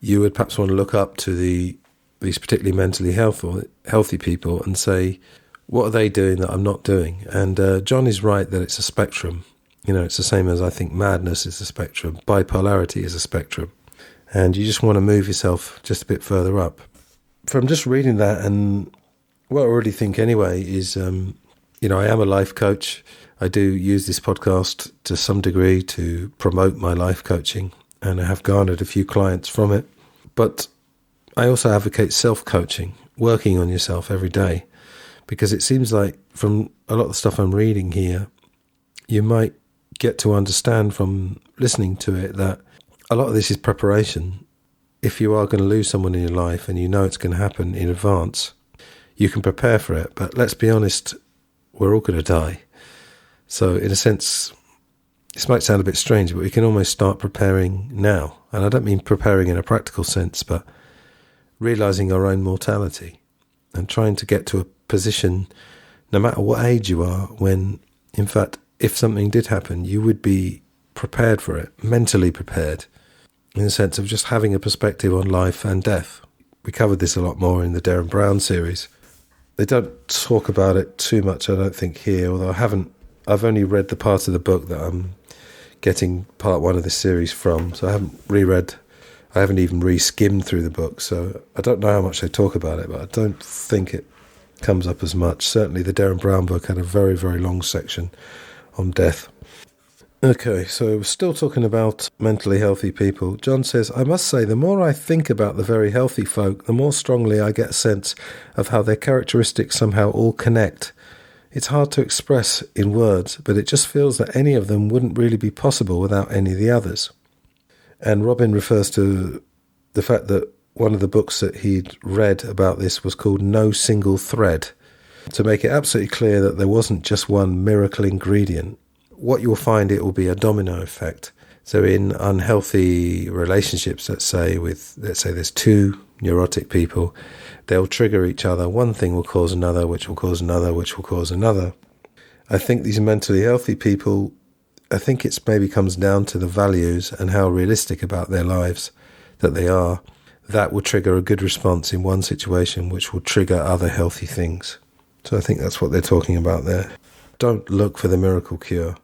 you would perhaps want to look up to these particularly mentally healthy people and say, what are they doing that I'm not doing? And John is right that it's a spectrum. You know, it's the same as I think madness is a spectrum. Bipolarity is a spectrum. And you just want to move yourself just a bit further up. From just reading that, and what I already think anyway is, I am a life coach. I do use this podcast to some degree to promote my life coaching, and I have garnered a few clients from it. But I also advocate self-coaching, working on yourself every day. Because it seems like from a lot of the stuff I'm reading here, you might get to understand from listening to it that a lot of this is preparation. If you are going to lose someone in your life and you know it's going to happen in advance, you can prepare for it. But let's be honest, we're all going to die. So in a sense, this might sound a bit strange, but we can almost start preparing now. And I don't mean preparing in a practical sense, but realizing our own mortality and trying to get to a position, no matter what age you are, when, in fact, if something did happen, you would be prepared for it, mentally prepared, in the sense of just having a perspective on life and death. We covered this a lot more in the Derren Brown series. They don't talk about it too much, I don't think, here, although I've only read the part of the book that I'm getting part one of this series from, so I haven't even re-skimmed through the book, so I don't know how much they talk about it, but I don't think it comes up as much. Certainly the Derren Brown book had a very, very long section on death. Okay, so we're still talking about mentally healthy people. John says, I must say, the more I think about the very healthy folk, the more strongly I get a sense of how their characteristics somehow all connect. It's hard to express in words, but it just feels that any of them wouldn't really be possible without any of the others. And Robin refers to the fact that one of the books that he'd read about this was called No Single Thread, to make it absolutely clear that there wasn't just one miracle ingredient. What you'll find, it will be a domino effect. So in unhealthy relationships, let's say there's two neurotic people, they'll trigger each other. One thing will cause another, which will cause another, which will cause another. I think these mentally healthy people, I think it maybe comes down to the values and how realistic about their lives that they are. That will trigger a good response in one situation, which will trigger other healthy things. So I think that's what they're talking about there. Don't look for the miracle cure.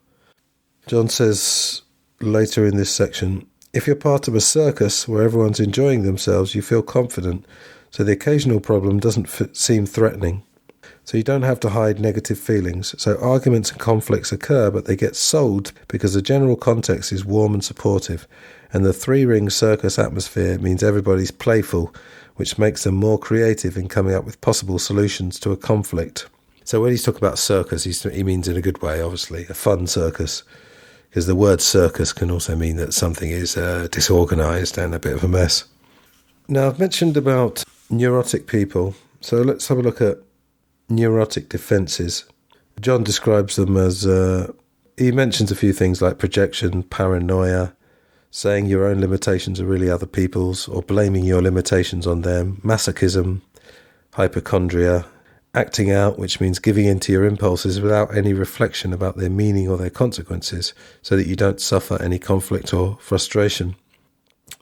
John says later in this section, if you're part of a circus where everyone's enjoying themselves, you feel confident, so the occasional problem doesn't seem threatening. So you don't have to hide negative feelings. So arguments and conflicts occur, but they get solved because the general context is warm and supportive. And the three-ring circus atmosphere means everybody's playful, which makes them more creative in coming up with possible solutions to a conflict. So when he's talking about circus, he means in a good way, obviously, a fun circus. Because the word circus can also mean that something is disorganised and a bit of a mess. Now, I've mentioned about neurotic people. So let's have a look at neurotic defences. John describes them as, he mentions a few things like projection, paranoia, saying your own limitations are really other people's, or blaming your limitations on them, masochism, hypochondria, acting out, which means giving in to your impulses without any reflection about their meaning or their consequences, so that you don't suffer any conflict or frustration.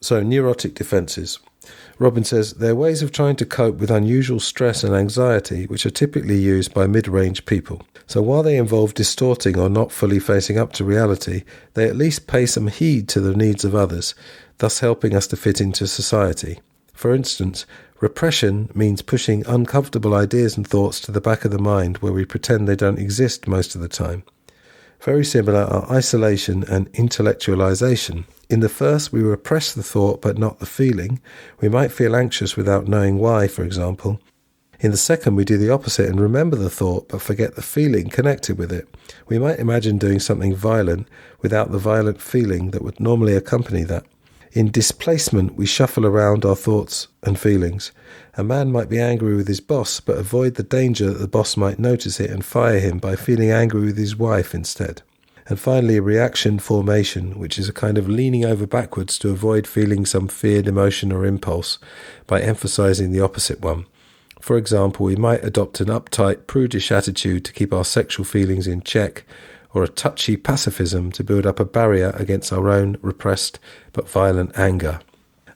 So, neurotic defences. Robin says, they're ways of trying to cope with unusual stress and anxiety, which are typically used by mid-range people. So while they involve distorting or not fully facing up to reality, they at least pay some heed to the needs of others, thus helping us to fit into society. For instance, repression means pushing uncomfortable ideas and thoughts to the back of the mind where we pretend they don't exist most of the time. Very similar are isolation and intellectualization. In the first, we repress the thought but not the feeling. We might feel anxious without knowing why, for example. In the second, we do the opposite and remember the thought but forget the feeling connected with it. We might imagine doing something violent without the violent feeling that would normally accompany that. In displacement, we shuffle around our thoughts and feelings. A man might be angry with his boss, but avoid the danger that the boss might notice it and fire him by feeling angry with his wife instead. And finally, reaction formation, which is a kind of leaning over backwards to avoid feeling some feared emotion or impulse by emphasizing the opposite one. For example, we might adopt an uptight, prudish attitude to keep our sexual feelings in check, or a touchy pacifism to build up a barrier against our own repressed but violent anger.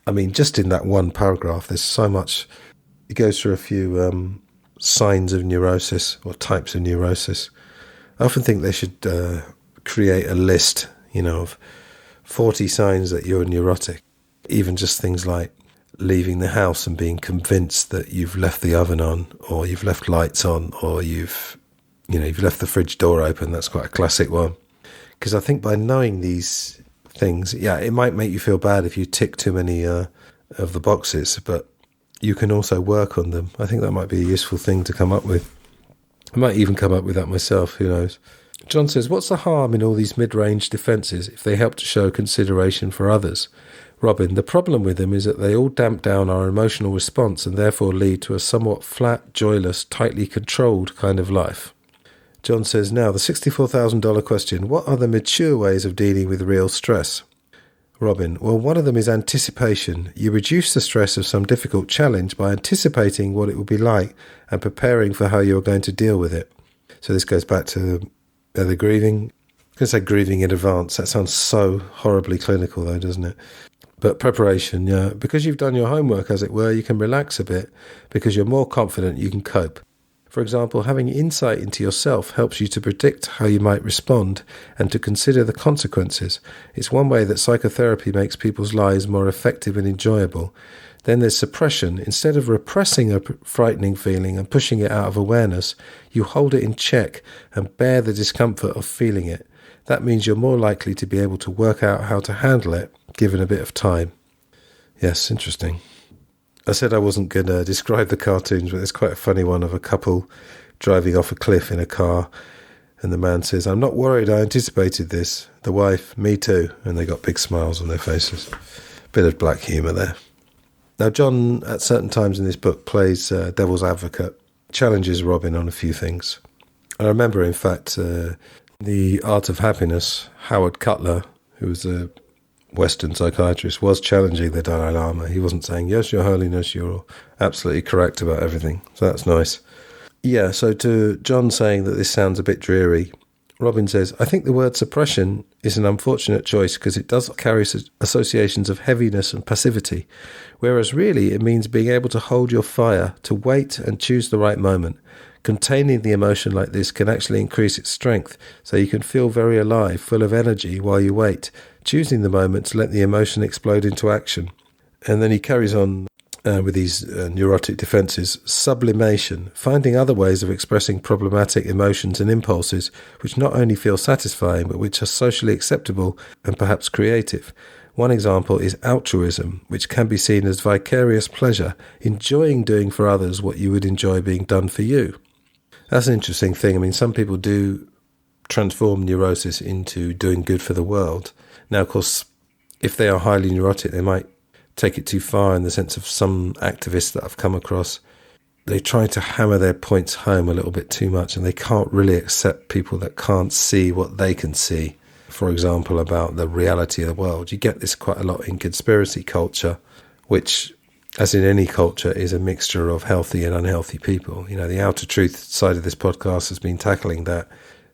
I mean, just in that one paragraph, there's so much. It goes through a few signs of neurosis or types of neurosis. I often think they should create a list, of 40 signs that you're neurotic. Even just things like leaving the house and being convinced that you've left the oven on, or you've left lights on, or you've left the fridge door open. That's quite a classic one. Because I think by knowing these things, it might make you feel bad if you tick too many of the boxes, but you can also work on them. I think that might be a useful thing to come up with. I might even come up with that myself, who knows. John says, what's the harm in all these mid-range defences if they help to show consideration for others? Robin, the problem with them is that they all damp down our emotional response and therefore lead to a somewhat flat, joyless, tightly controlled kind of life. John says, now the $64,000 question, what are the mature ways of dealing with real stress? Robin, well, one of them is anticipation. You reduce the stress of some difficult challenge by anticipating what it will be like and preparing for how you're going to deal with it. So this goes back to the grieving. I'm going to say grieving in advance. That sounds so horribly clinical though, doesn't it? But preparation, because you've done your homework, as it were, you can relax a bit because you're more confident you can cope. For example, having insight into yourself helps you to predict how you might respond and to consider the consequences. It's one way that psychotherapy makes people's lives more effective and enjoyable. Then there's suppression. Instead of repressing a frightening feeling and pushing it out of awareness, you hold it in check and bear the discomfort of feeling it. That means you're more likely to be able to work out how to handle it, given a bit of time. Yes, interesting. I said I wasn't going to describe the cartoons, but there's quite a funny one of a couple driving off a cliff in a car, and the man says, I'm not worried, I anticipated this. The wife, me too. And they got big smiles on their faces. Bit of black humour there. Now, John, at certain times in this book, plays devil's advocate, challenges Robin on a few things. I remember, in fact, The Art of Happiness, Howard Cutler, who was a Western psychiatrist, was challenging the Dalai Lama. He wasn't saying, yes, Your Holiness, you're absolutely correct about everything. So that's nice. Yeah, so to John saying that this sounds a bit dreary, Robin says, I think the word suppression is an unfortunate choice because it does carry associations of heaviness and passivity, whereas really it means being able to hold your fire, to wait and choose the right moment. Containing the emotion like this can actually increase its strength, so you can feel very alive, full of energy while you wait, choosing the moment to let the emotion explode into action. And then he carries on with these neurotic defences. Sublimation, finding other ways of expressing problematic emotions and impulses which not only feel satisfying but which are socially acceptable and perhaps creative. One example is altruism, which can be seen as vicarious pleasure, enjoying doing for others what you would enjoy being done for you. That's an interesting thing. I mean, some people do transform neurosis into doing good for the world. Now, of course, if they are highly neurotic, they might take it too far in the sense of some activists that I've come across they try to hammer their points home a little bit too much, and they can't really accept people that can't see what they can see. For example, about the reality of the world. You get this quite a lot in conspiracy culture, which, as in any culture, is a mixture of healthy and unhealthy people. You know, the outer truth side of this podcast has been tackling that,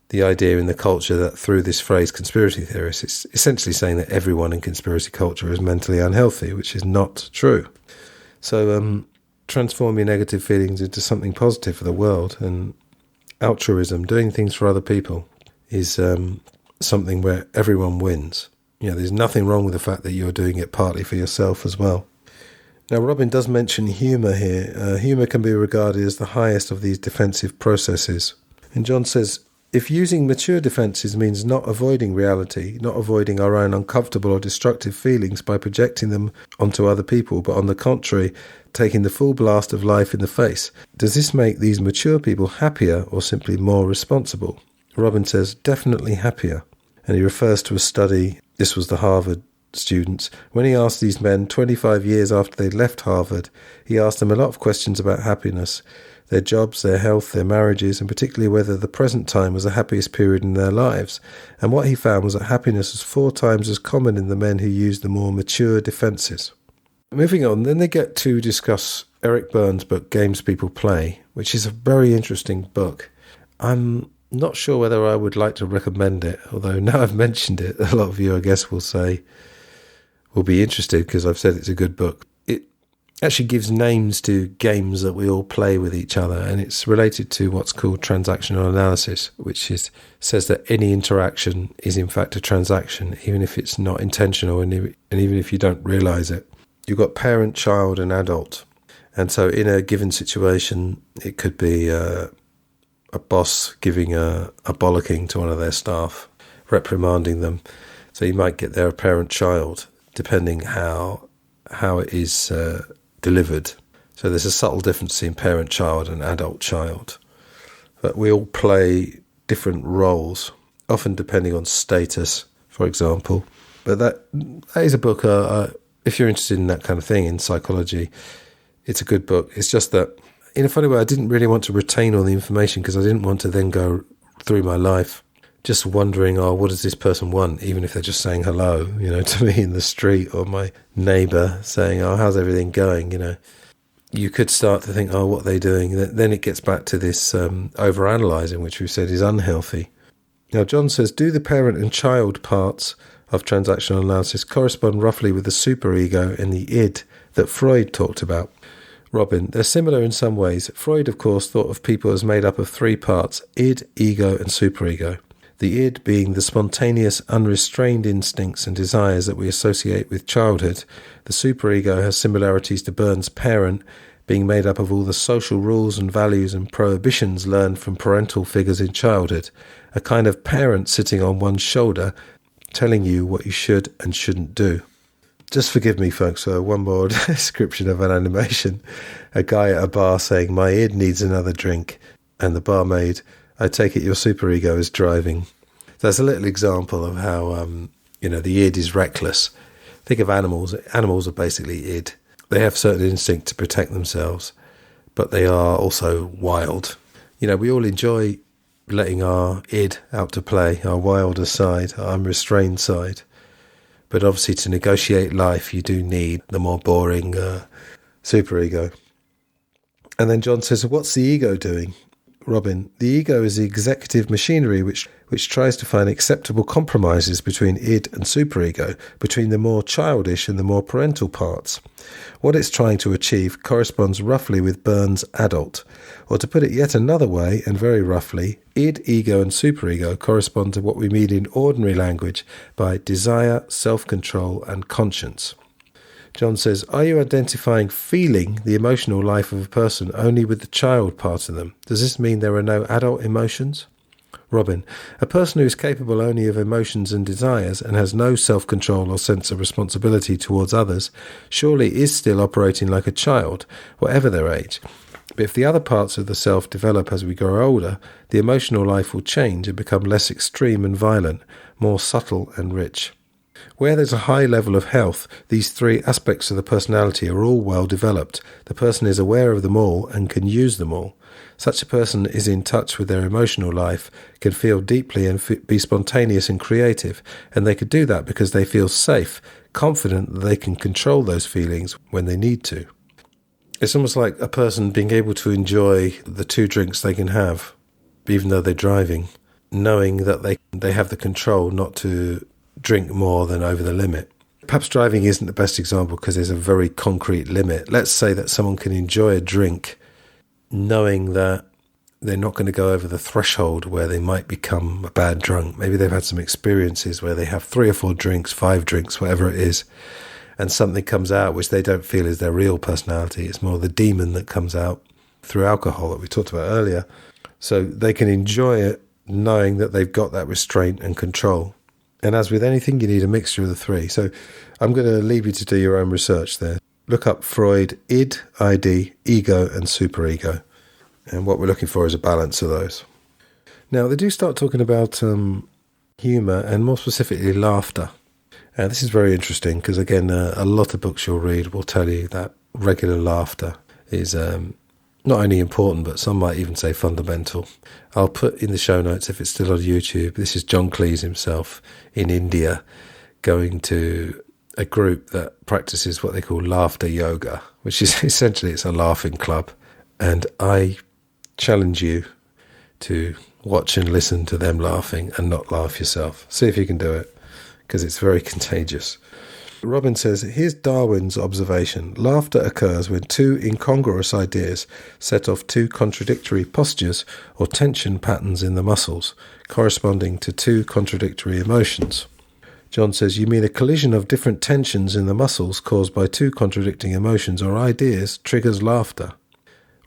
the idea in the culture that through this phrase conspiracy theorists, it's essentially saying that everyone in conspiracy culture is mentally unhealthy, which is not true. So transform your negative feelings into something positive for the world, and altruism, doing things for other people, is something where everyone wins. You know, there's nothing wrong with the fact that you're doing it partly for yourself as well. Now, Robin does mention humour here. Humour can be regarded as the highest of these defensive processes. And John says, if using mature defences means not avoiding reality, not avoiding our own uncomfortable or destructive feelings by projecting them onto other people, but on the contrary, taking the full blast of life in the face, does this make these mature people happier or simply more responsible? Robin says, definitely happier. And he refers to a study, this was the Harvard students. When he asked these men 25 years after they'd left Harvard, he asked them a lot of questions about happiness, their jobs, their health, their marriages, and particularly whether the present time was the happiest period in their lives. And what he found was that happiness was 4 times as common in the men who used the more mature defences. Moving on, then they get to discuss Eric Berne's book, Games People Play, which is a very interesting book. I'm not sure whether I would like to recommend it, although now I've mentioned it, a lot of you, I guess, will be interested because I've said it's a good book. It actually gives names to games that we all play with each other, and it's related to what's called transactional analysis, which says that any interaction is in fact a transaction, even if it's not intentional and even if you don't realise it. You've got parent, child and adult. And so in a given situation, it could be a boss giving a bollocking to one of their staff, reprimanding them. So you might get there a parent-child, depending how it is delivered. So there's a subtle difference between parent-child and adult-child. But we all play different roles, often depending on status, for example. But that is a book, if you're interested in that kind of thing, in psychology, it's a good book. It's just that, in a funny way, I didn't really want to retain all the information because I didn't want to then go through my life just wondering, what does this person want? Even if they're just saying hello, to me in the street, or my neighbour saying, how's everything going? You could start to think, what are they doing? Then it gets back to this overanalyzing, which we've said is unhealthy. Now, John says, do the parent and child parts of transactional analysis correspond roughly with the superego and the id that Freud talked about? Robin, they're similar in some ways. Freud, of course, thought of people as made up of 3 parts, id, ego and superego. The id being the spontaneous, unrestrained instincts and desires that we associate with childhood. The superego has similarities to Berne's parent, being made up of all the social rules and values and prohibitions learned from parental figures in childhood. A kind of parent sitting on one's shoulder, telling you what you should and shouldn't do. Just forgive me, folks, one more description of an animation. A guy at a bar saying, my id needs another drink. And the barmaid, I take it your superego is driving. That's a little example of how, the id is reckless. Think of animals. Animals are basically id. They have certain instinct to protect themselves, but they are also wild. We all enjoy letting our id out to play, our wilder side, our unrestrained side. But obviously to negotiate life, you do need the more boring superego. And then John says, what's the ego doing? Robin, the ego is the executive machinery which tries to find acceptable compromises between id and superego, between the more childish and the more parental parts. What it's trying to achieve corresponds roughly with Berne's adult. Or to put it yet another way, and very roughly, id, ego and superego correspond to what we mean in ordinary language by desire, self-control and conscience. John says, are you identifying feeling the emotional life of a person only with the child part of them? Does this mean there are no adult emotions? Robin, a person who is capable only of emotions and desires and has no self-control or sense of responsibility towards others surely is still operating like a child, whatever their age. But if the other parts of the self develop as we grow older, the emotional life will change and become less extreme and violent, more subtle and rich. Where there's a high level of health, these three aspects of the personality are all well developed. The person is aware of them all and can use them all. Such a person is in touch with their emotional life, can feel deeply and be spontaneous and creative, and they could do that because they feel safe, confident that they can control those feelings when they need to. It's almost like a person being able to enjoy the 2 drinks they can have, even though they're driving, knowing that they have the control not to drink more than over the limit. Perhaps driving isn't the best example because there's a very concrete limit. Let's say that someone can enjoy a drink knowing that they're not going to go over the threshold where they might become a bad drunk. Maybe they've had some experiences where they have 3 or 4 drinks, 5 drinks, whatever it is, and something comes out which they don't feel is their real personality. It's more the demon that comes out through alcohol that we talked about earlier. So they can enjoy it knowing that they've got that restraint and control. And as with anything, you need a mixture of the 3. So I'm going to leave you to do your own research there. Look up Freud, id, id, ego and superego. And what we're looking for is a balance of those. Now, they do start talking about humour and more specifically laughter. This is very interesting because, again, a lot of books you'll read will tell you that regular laughter is not only important, but some might even say fundamental. I'll put in the show notes, if it's still on YouTube, this is John Cleese himself in India going to a group that practices what they call laughter yoga, which is essentially it's a laughing club. And I challenge you to watch and listen to them laughing and not laugh yourself. See if you can do it, because it's very contagious. Robin says, here's Darwin's observation. Laughter occurs when 2 incongruous ideas set off 2 contradictory postures or tension patterns in the muscles, corresponding to 2 contradictory emotions. John says, you mean a collision of different tensions in the muscles caused by 2 contradicting emotions or ideas triggers laughter?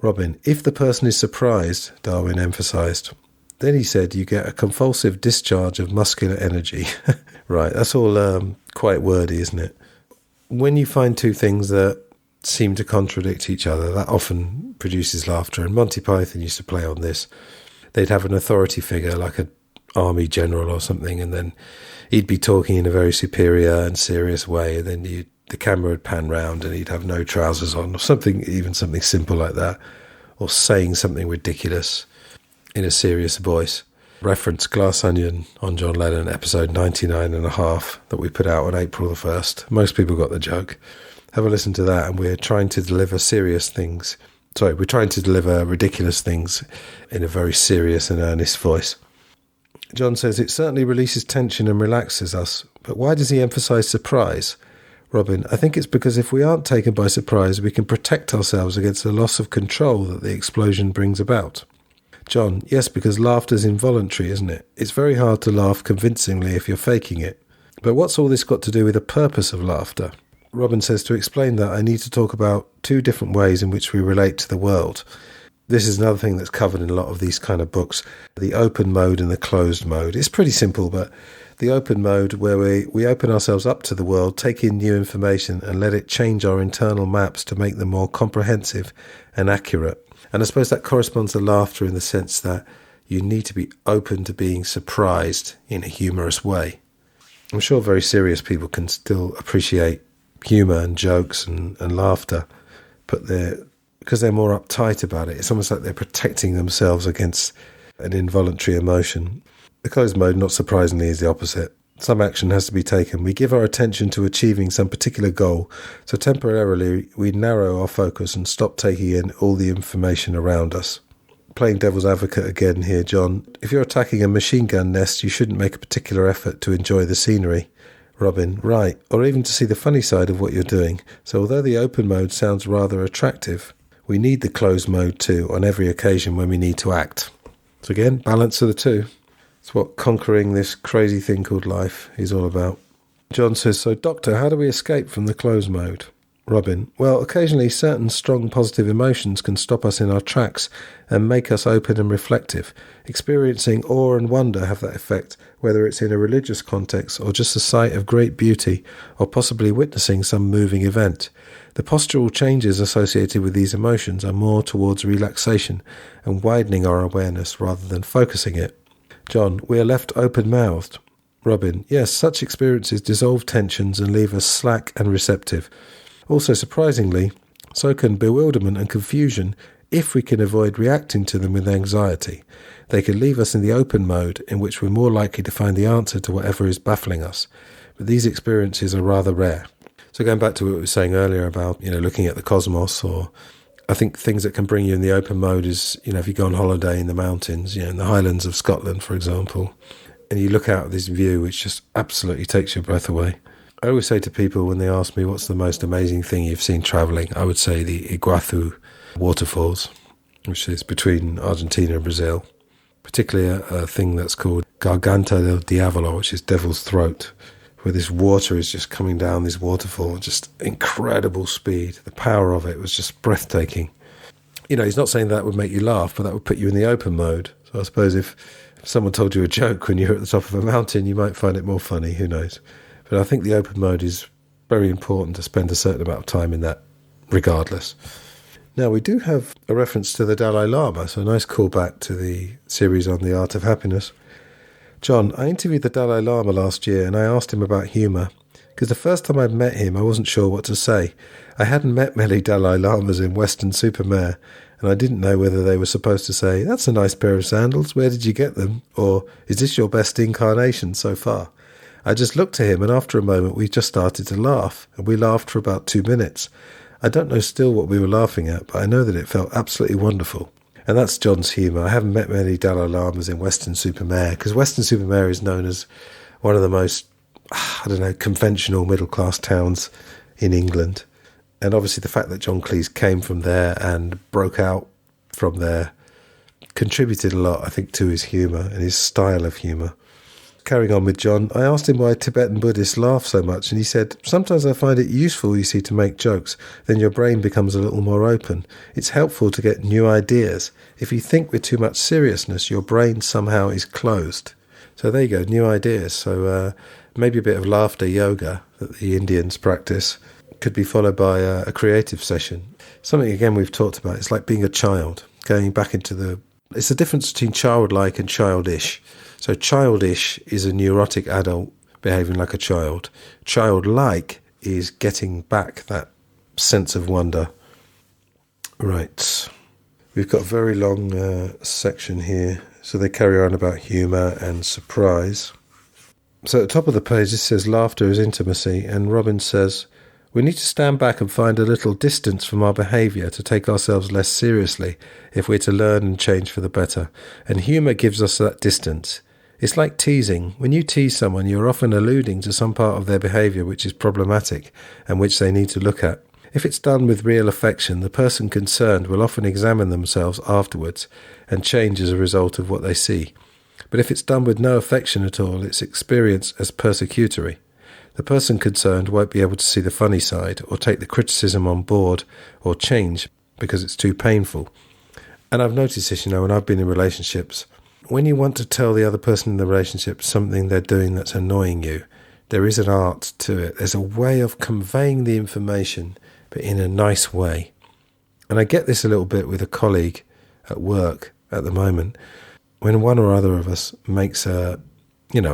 Robin, if the person is surprised, Darwin emphasised. Then he said you get a convulsive discharge of muscular energy. Right, that's all quite wordy, isn't it? When you find 2 things that seem to contradict each other, that often produces laughter. And Monty Python used to play on this. They'd have an authority figure like an army general or something, and then he'd be talking in a very superior and serious way, and then the camera would pan round and he'd have no trousers on or something, even something simple like that, or saying something ridiculous in a serious voice. Reference Glass Onion on John Lennon, episode 99.5 that we put out on April the 1st. Most people got the joke. Have a listen to that, and we're trying to deliver we're trying to deliver ridiculous things in a very serious and earnest voice. John says, it certainly releases tension and relaxes us, but why does he emphasise surprise? Robin, I think it's because if we aren't taken by surprise, we can protect ourselves against the loss of control that the explosion brings about. John, yes, because laughter's involuntary, isn't it? It's very hard to laugh convincingly if you're faking it. But what's all this got to do with the purpose of laughter? Robin says, to explain that, I need to talk about 2 different ways in which we relate to the world. This is another thing that's covered in a lot of these kind of books, the open mode and the closed mode. It's pretty simple, but the open mode, where we open ourselves up to the world, take in new information and let it change our internal maps to make them more comprehensive and accurate. And I suppose that corresponds to laughter in the sense that you need to be open to being surprised in a humorous way. I'm sure very serious people can still appreciate humour and jokes and laughter, but because they're more uptight about it, it's almost like they're protecting themselves against an involuntary emotion. The closed mode, not surprisingly, is the opposite. Some action has to be taken. We give our attention to achieving some particular goal, so temporarily we narrow our focus and stop taking in all the information around us. Playing devil's advocate again here, John. If you're attacking a machine gun nest, you shouldn't make a particular effort to enjoy the scenery. Robin, right, or even to see the funny side of what you're doing. So although the open mode sounds rather attractive, we need the closed mode too on every occasion when we need to act. So again, balance of the 2. It's what conquering this crazy thing called life is all about. John says, so doctor, how do we escape from the closed mode? Robin, well, occasionally certain strong positive emotions can stop us in our tracks and make us open and reflective. Experiencing awe and wonder have that effect, whether it's in a religious context or just a sight of great beauty or possibly witnessing some moving event. The postural changes associated with these emotions are more towards relaxation and widening our awareness rather than focusing it. John, we are left open-mouthed. Robin, yes, such experiences dissolve tensions and leave us slack and receptive. Also, surprisingly, so can bewilderment and confusion if we can avoid reacting to them with anxiety. They can leave us in the open mode, in which we're more likely to find the answer to whatever is baffling us. But these experiences are rather rare. So going back to what we were saying earlier about, looking at the cosmos, or I think things that can bring you in the open mode is, if you go on holiday in the mountains, in the Highlands of Scotland, for example, and you look out at this view, which just absolutely takes your breath away. I always say to people when they ask me what's the most amazing thing you've seen travelling, I would say the Iguazu waterfalls, which is between Argentina and Brazil, particularly a thing that's called Garganta del Diavolo, which is Devil's Throat, where this water is just coming down this waterfall, just incredible speed. The power of it was just breathtaking. He's not saying that would make you laugh, but that would put you in the open mode. So I suppose if someone told you a joke when you're at the top of a mountain, you might find it more funny, who knows. But I think the open mode is very important to spend a certain amount of time in that regardless. Now, we do have a reference to the Dalai Lama, so a nice callback to the series on the art of happiness. John, I interviewed the Dalai Lama last year and I asked him about humour, because the first time I met him I wasn't sure what to say. I hadn't met many Dalai Lamas in Weston-super-Mare, and I didn't know whether they were supposed to say, "That's a nice pair of sandals, where did you get them?" or "Is this your best incarnation so far?" I just looked at him, and after a moment we just started to laugh, and we laughed for about 2 minutes. I don't know still what we were laughing at, but I know that it felt absolutely wonderful. And that's John's humour. I haven't met many Dalai Lamas in Weston-super-Mare, because Weston-super-Mare is known as one of the most, conventional middle-class towns in England. And obviously the fact that John Cleese came from there and broke out from there contributed a lot, I think, to his humour and his style of humour. Carrying on with John, I asked him why Tibetan Buddhists laugh so much, and he said, "Sometimes I find it useful, you see, to make jokes. Then your brain becomes a little more open. It's helpful to get new ideas. If you think with too much seriousness, your brain somehow is closed." So there you go, new ideas. So maybe a bit of laughter yoga that the Indians practice could be followed by a creative session. Something, again, we've talked about. It's like being a child, going back into it's the difference between childlike and childish. So childish is a neurotic adult behaving like a child. Childlike is getting back that sense of wonder. Right. We've got a very long section here. So they carry on about humour and surprise. So at the top of the page it says laughter is intimacy, and Robin says, "We need to stand back and find a little distance from our behaviour to take ourselves less seriously if we're to learn and change for the better. And humour gives us that distance. It's like teasing. When you tease someone, you're often alluding to some part of their behaviour which is problematic and which they need to look at. If it's done with real affection, the person concerned will often examine themselves afterwards and change as a result of what they see. But if it's done with no affection at all, it's experienced as persecutory. The person concerned won't be able to see the funny side or take the criticism on board or change because it's too painful." And I've noticed this, when I've been in relationships, when you want to tell the other person in the relationship something they're doing that's annoying you, there is an art to it. There's a way of conveying the information, but in a nice way. And I get this a little bit with a colleague at work at the moment. When one or other of us makes a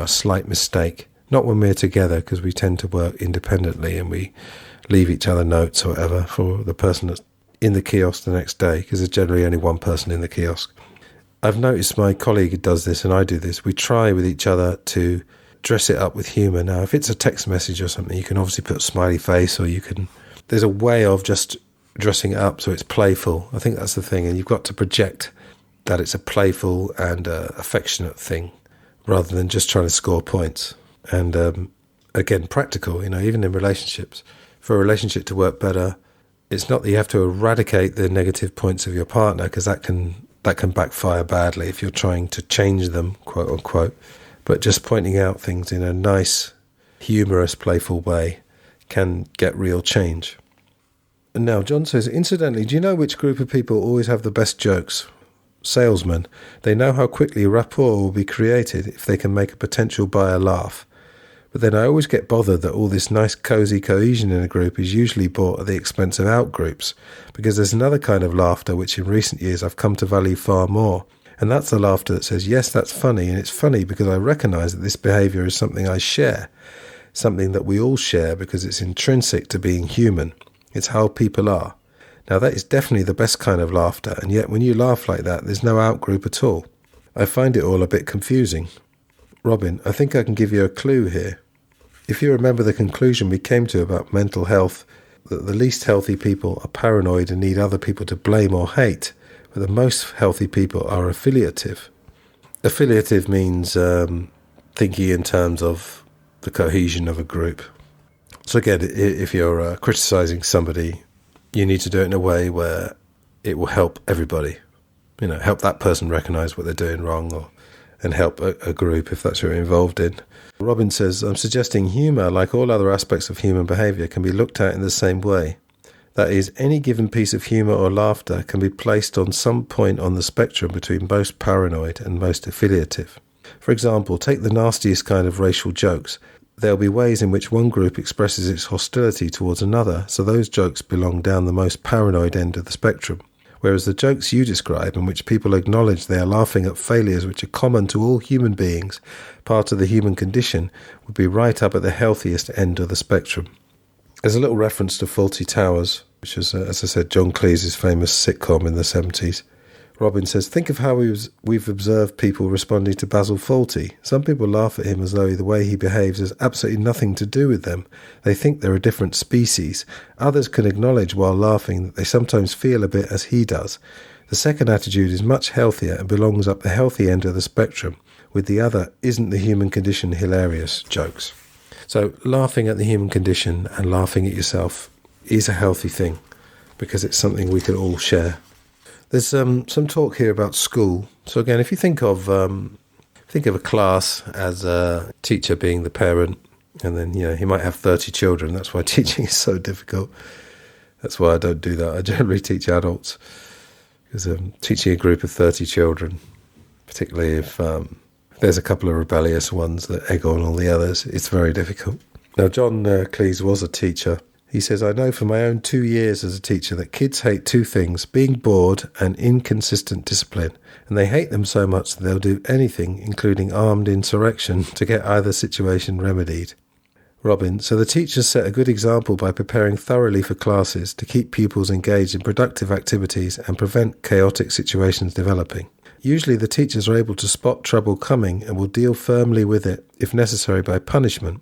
slight mistake, not when we're together, because we tend to work independently and we leave each other notes or whatever for the person that's in the kiosk the next day, because there's generally only one person in the kiosk. I've noticed my colleague does this and I do this. We try with each other to dress it up with humour. Now, if it's a text message or something, you can obviously put a smiley face, or there's a way of just dressing it up so it's playful. I think that's the thing, and you've got to project that it's a playful and affectionate thing rather than just trying to score points. And again, practical, even in relationships. For a relationship to work better, it's not that you have to eradicate the negative points of your partner, because that can backfire badly if you're trying to change them, quote unquote. But just pointing out things in a nice, humorous, playful way can get real change. And now John says, "Incidentally, do you know which group of people always have the best jokes? Salesmen. They know how quickly rapport will be created if they can make a potential buyer laugh. But then I always get bothered that all this nice cosy cohesion in a group is usually bought at the expense of out-groups, because there's another kind of laughter which in recent years I've come to value far more, And that's the laughter that says, yes, that's funny, and it's funny because I recognise that this behaviour is something I share, something that we all share because it's intrinsic to being human. It's how people are. Now, that is definitely the best kind of laughter, and yet when you laugh like that, there's no outgroup at all. I find it all a bit confusing. Robin, I think I can give you a clue here. If you remember the conclusion we came to about mental health, that the least healthy people are paranoid and need other people to blame or hate, but the most healthy people are affiliative. Affiliative means thinking in terms of the cohesion of a group. So again, if you're criticising somebody, you need to do it in a way where it will help everybody. Help that person recognise what they're doing wrong, and help a group if that's what you're involved in. Robin says, I'm suggesting humour, like all other aspects of human behaviour, can be looked at in the same way. That is, any given piece of humour or laughter can be placed on some point on the spectrum between most paranoid and most affiliative. For example, take the nastiest kind of racial jokes. There'll be ways in which one group expresses its hostility towards another, so those jokes belong down the most paranoid end of the spectrum. Whereas the jokes you describe, in which people acknowledge they are laughing at failures which are common to all human beings, part of the human condition, would be right up at the healthiest end of the spectrum. There's a little reference to Fawlty Towers, which was, as I said, John Cleese's famous sitcom in the 70s. Robin says, think of how we've observed people responding to Basil Fawlty. Some people laugh at him as though the way he behaves has absolutely nothing to do with them. They think they're a different species. Others can acknowledge while laughing that they sometimes feel a bit as he does. The second attitude is much healthier and belongs up the healthy end of the spectrum, with the other isn't the human condition hilarious jokes. So laughing at the human condition and laughing at yourself is a healthy thing because it's something we can all share. There's some talk here about school. So again, if you think of a class as a teacher being the parent, and then he might have 30 children. That's why teaching is so difficult. That's why I don't do that. I generally teach adults, because teaching a group of 30 children, particularly if there's a couple of rebellious ones that egg on all the others, it's very difficult. Now, John Cleese was a teacher. He says, I know from my own 2 years as a teacher that kids hate two things, being bored and inconsistent discipline. And they hate them so much that they'll do anything, including armed insurrection, to get either situation remedied. Robin, so the teachers set a good example by preparing thoroughly for classes to keep pupils engaged in productive activities and prevent chaotic situations developing. Usually the teachers are able to spot trouble coming and will deal firmly with it, if necessary by punishment.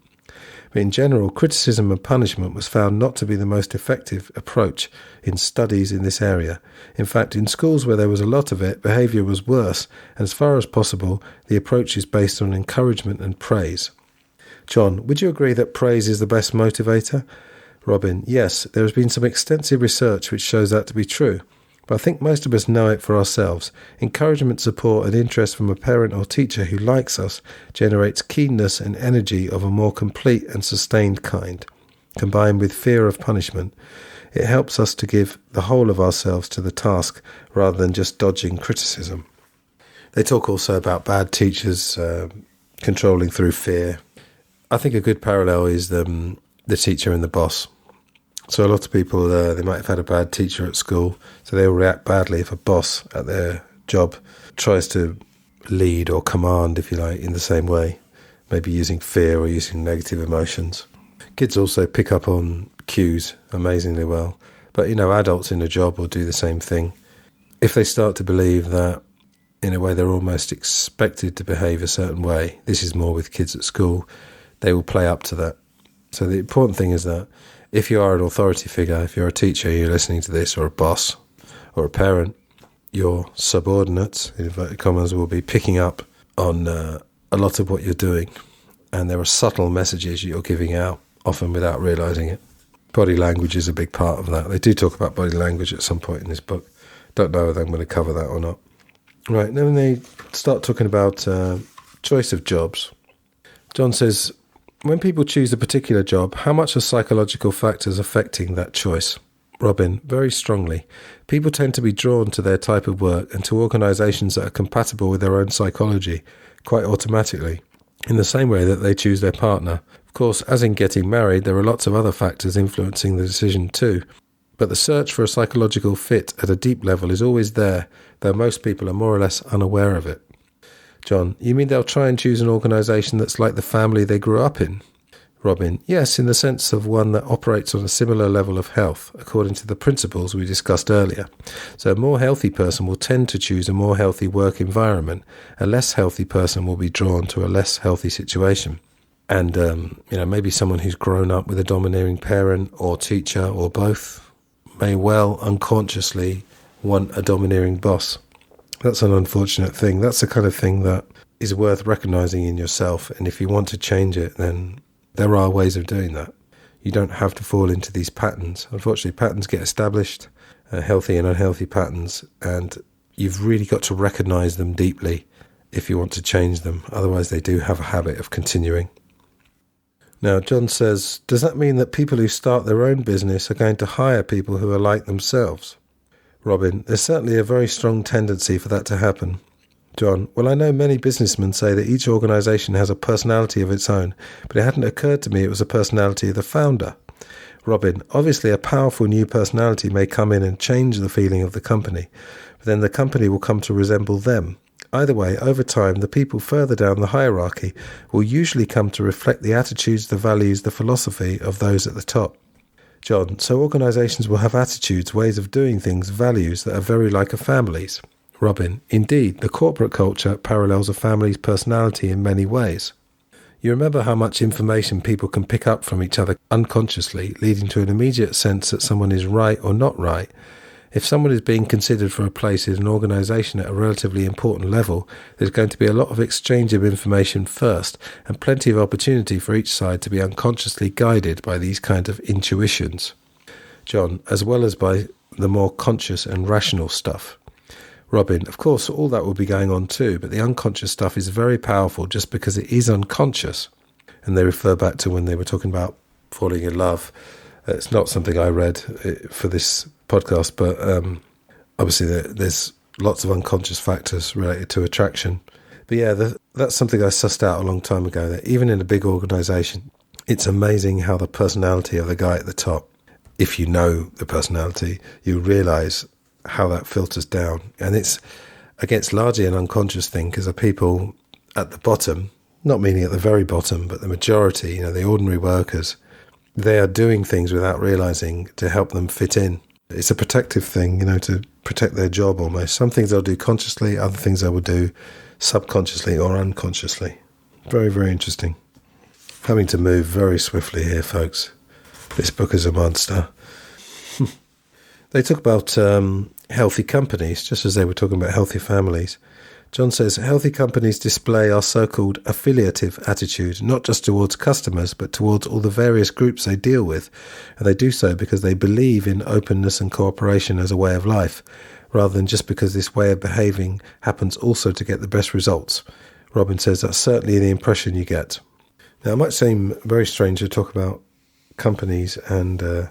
But in general, criticism and punishment was found not to be the most effective approach in studies in this area. In fact, in schools where there was a lot of it, behaviour was worse, and as far as possible, the approach is based on encouragement and praise. John, would you agree that praise is the best motivator? Robin, yes, there has been some extensive research which shows that to be true. But I think most of us know it for ourselves. Encouragement, support and interest from a parent or teacher who likes us generates keenness and energy of a more complete and sustained kind. Combined with fear of punishment, it helps us to give the whole of ourselves to the task rather than just dodging criticism. They talk also about bad teachers controlling through fear. I think a good parallel is the teacher and the boss. So a lot of people, they might have had a bad teacher at school, so they will react badly if a boss at their job tries to lead or command, if you like, in the same way, maybe using fear or using negative emotions. Kids also pick up on cues amazingly well, but adults in a job will do the same thing. If they start to believe that, in a way, they're almost expected to behave a certain way, this is more with kids at school, they will play up to that. So the important thing is that if you are an authority figure, if you're a teacher, you're listening to this, or a boss, or a parent, your subordinates, in inverted commas, will be picking up on a lot of what you're doing. And there are subtle messages you're giving out, often without realising it. Body language is a big part of that. They do talk about body language at some point in this book. Don't know whether I'm going to cover that or not. Right, then they start talking about choice of jobs. John says, when people choose a particular job, how much are psychological factors affecting that choice? Robin, very strongly. People tend to be drawn to their type of work and to organisations that are compatible with their own psychology, quite automatically, in the same way that they choose their partner. Of course, as in getting married, there are lots of other factors influencing the decision too. But the search for a psychological fit at a deep level is always there, though most people are more or less unaware of it. John, you mean they'll try and choose an organisation that's like the family they grew up in? Robin, yes, in the sense of one that operates on a similar level of health, according to the principles we discussed earlier. So a more healthy person will tend to choose a more healthy work environment. A less healthy person will be drawn to a less healthy situation. And, maybe someone who's grown up with a domineering parent or teacher or both may well unconsciously want a domineering boss. That's an unfortunate thing. That's the kind of thing that is worth recognising in yourself. And if you want to change it, then there are ways of doing that. You don't have to fall into these patterns. Unfortunately, patterns get established, healthy and unhealthy patterns, and you've really got to recognise them deeply if you want to change them. Otherwise, they do have a habit of continuing. Now, John says, does that mean that people who start their own business are going to hire people who are like themselves? Robin, there's certainly a very strong tendency for that to happen. John, well, I know many businessmen say that each organisation has a personality of its own, but it hadn't occurred to me it was a personality of the founder. Robin, obviously a powerful new personality may come in and change the feeling of the company, but then the company will come to resemble them. Either way, over time, the people further down the hierarchy will usually come to reflect the attitudes, the values, the philosophy of those at the top. John, so organisations will have attitudes, ways of doing things, values that are very like a family's. Robin, indeed, the corporate culture parallels a family's personality in many ways. You remember how much information people can pick up from each other unconsciously, leading to an immediate sense that someone is right or not right. If someone is being considered for a place in an organisation at a relatively important level, there's going to be a lot of exchange of information first, and plenty of opportunity for each side to be unconsciously guided by these kind of intuitions. John, as well as by the more conscious and rational stuff. Robin, of course, all that will be going on too, but the unconscious stuff is very powerful just because it is unconscious. And they refer back to when they were talking about falling in love. It's not something I read for this podcast, but obviously there's lots of unconscious factors related to attraction. But yeah, that's something I sussed out a long time ago, that even in a big organisation, it's amazing how the personality of the guy at the top, if you know the personality, you realise how that filters down. And it's against largely an unconscious thing, because the people at the bottom, not meaning at the very bottom, but the majority, the ordinary workers, they are doing things without realising to help them fit in. It's a protective thing, to protect their job almost. Some things they'll do consciously, other things they will do subconsciously or unconsciously. Very, very interesting. Having to move very swiftly here, folks. This book is a monster. They talk about healthy companies, just as they were talking about healthy families. John says, healthy companies display our so-called affiliative attitude, not just towards customers, but towards all the various groups they deal with. And they do so because they believe in openness and cooperation as a way of life, rather than just because this way of behaving happens also to get the best results. Robin says that's certainly the impression you get. Now, it might seem very strange to talk about companies and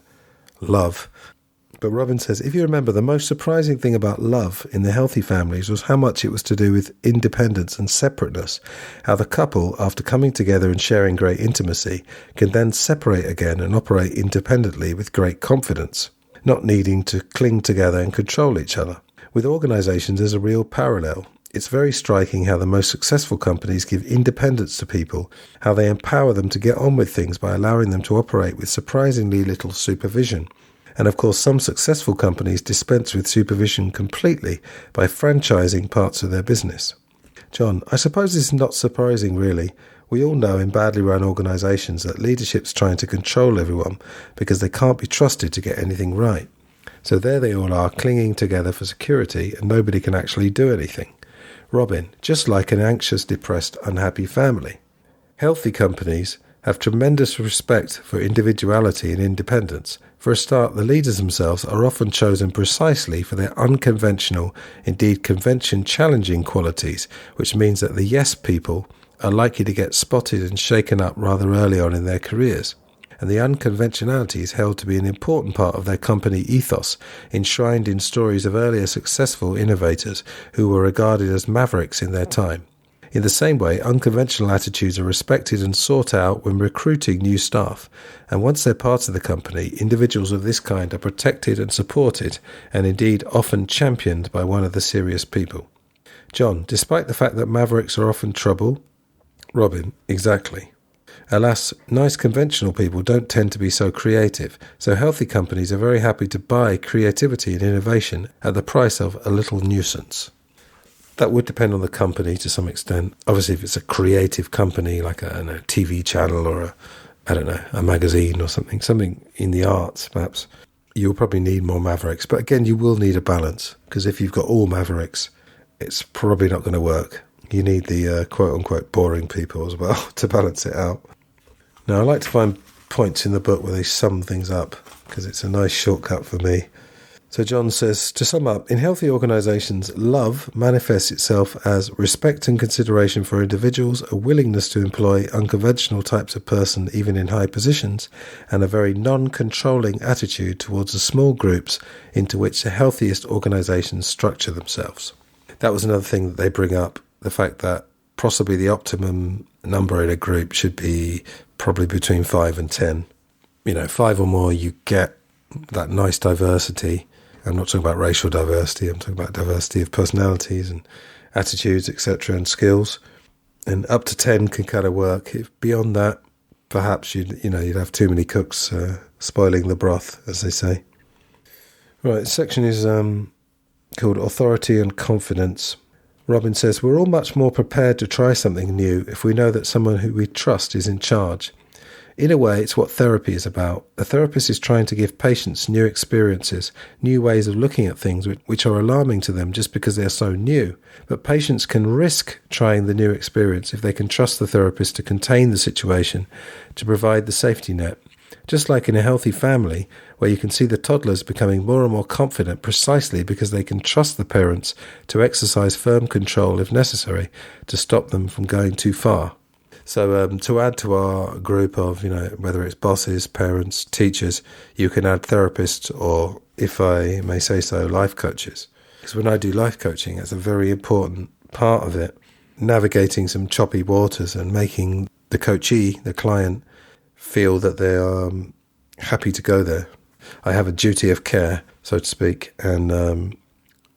love, but Robin says, if you remember, the most surprising thing about love in the healthy families was how much it was to do with independence and separateness, how the couple, after coming together and sharing great intimacy, can then separate again and operate independently with great confidence, not needing to cling together and control each other. With organisations, there's a real parallel. It's very striking how the most successful companies give independence to people, how they empower them to get on with things by allowing them to operate with surprisingly little supervision. And of course, some successful companies dispense with supervision completely by franchising parts of their business. John, I suppose this is not surprising, really. We all know in badly run organisations that leadership's trying to control everyone because they can't be trusted to get anything right. So there they all are, clinging together for security, and nobody can actually do anything. Robin, just like an anxious, depressed, unhappy family. Healthy companies have tremendous respect for individuality and independence. For a start, the leaders themselves are often chosen precisely for their unconventional, indeed convention-challenging qualities, which means that the yes people are likely to get spotted and shaken up rather early on in their careers. And the unconventionality is held to be an important part of their company ethos, enshrined in stories of earlier successful innovators who were regarded as mavericks in their time. In the same way, unconventional attitudes are respected and sought out when recruiting new staff, and once they're part of the company, individuals of this kind are protected and supported, and indeed often championed by one of the serious people. John, despite the fact that mavericks are often trouble. Robin, exactly. Alas, nice conventional people don't tend to be so creative, so healthy companies are very happy to buy creativity and innovation at the price of a little nuisance. That would depend on the company to some extent. Obviously, if it's a creative company like a TV channel or a magazine or something in the arts, perhaps, you'll probably need more mavericks. But again, you will need a balance, because if you've got all mavericks, it's probably not going to work. You need the quote-unquote boring people as well to balance it out. Now, I like to find points in the book where they sum things up, because it's a nice shortcut for me. So John says, to sum up, in healthy organisations, love manifests itself as respect and consideration for individuals, a willingness to employ unconventional types of person even in high positions, and a very non-controlling attitude towards the small groups into which the healthiest organisations structure themselves. That was another thing that they bring up, the fact that possibly the optimum number in a group should be probably between 5 and 10. 5 or more, you get that nice diversity. I'm not talking about racial diversity, I'm talking about diversity of personalities and attitudes, etc., and skills. And up to 10 can kind of work. If beyond that, perhaps you'd have too many cooks spoiling the broth, as they say. Right, this section is called Authority and Confidence. Robin says, we're all much more prepared to try something new if we know that someone who we trust is in charge. In a way, it's what therapy is about. A therapist is trying to give patients new experiences, new ways of looking at things which are alarming to them just because they're so new. But patients can risk trying the new experience if they can trust the therapist to contain the situation, to provide the safety net. Just like in a healthy family, where you can see the toddlers becoming more and more confident precisely because they can trust the parents to exercise firm control if necessary to stop them from going too far. So to add to our group of, whether it's bosses, parents, teachers, you can add therapists or, if I may say so, life coaches. Because when I do life coaching, it's a very important part of it, navigating some choppy waters and making the coachee, the client, feel that they are happy to go there. I have a duty of care, so to speak, and,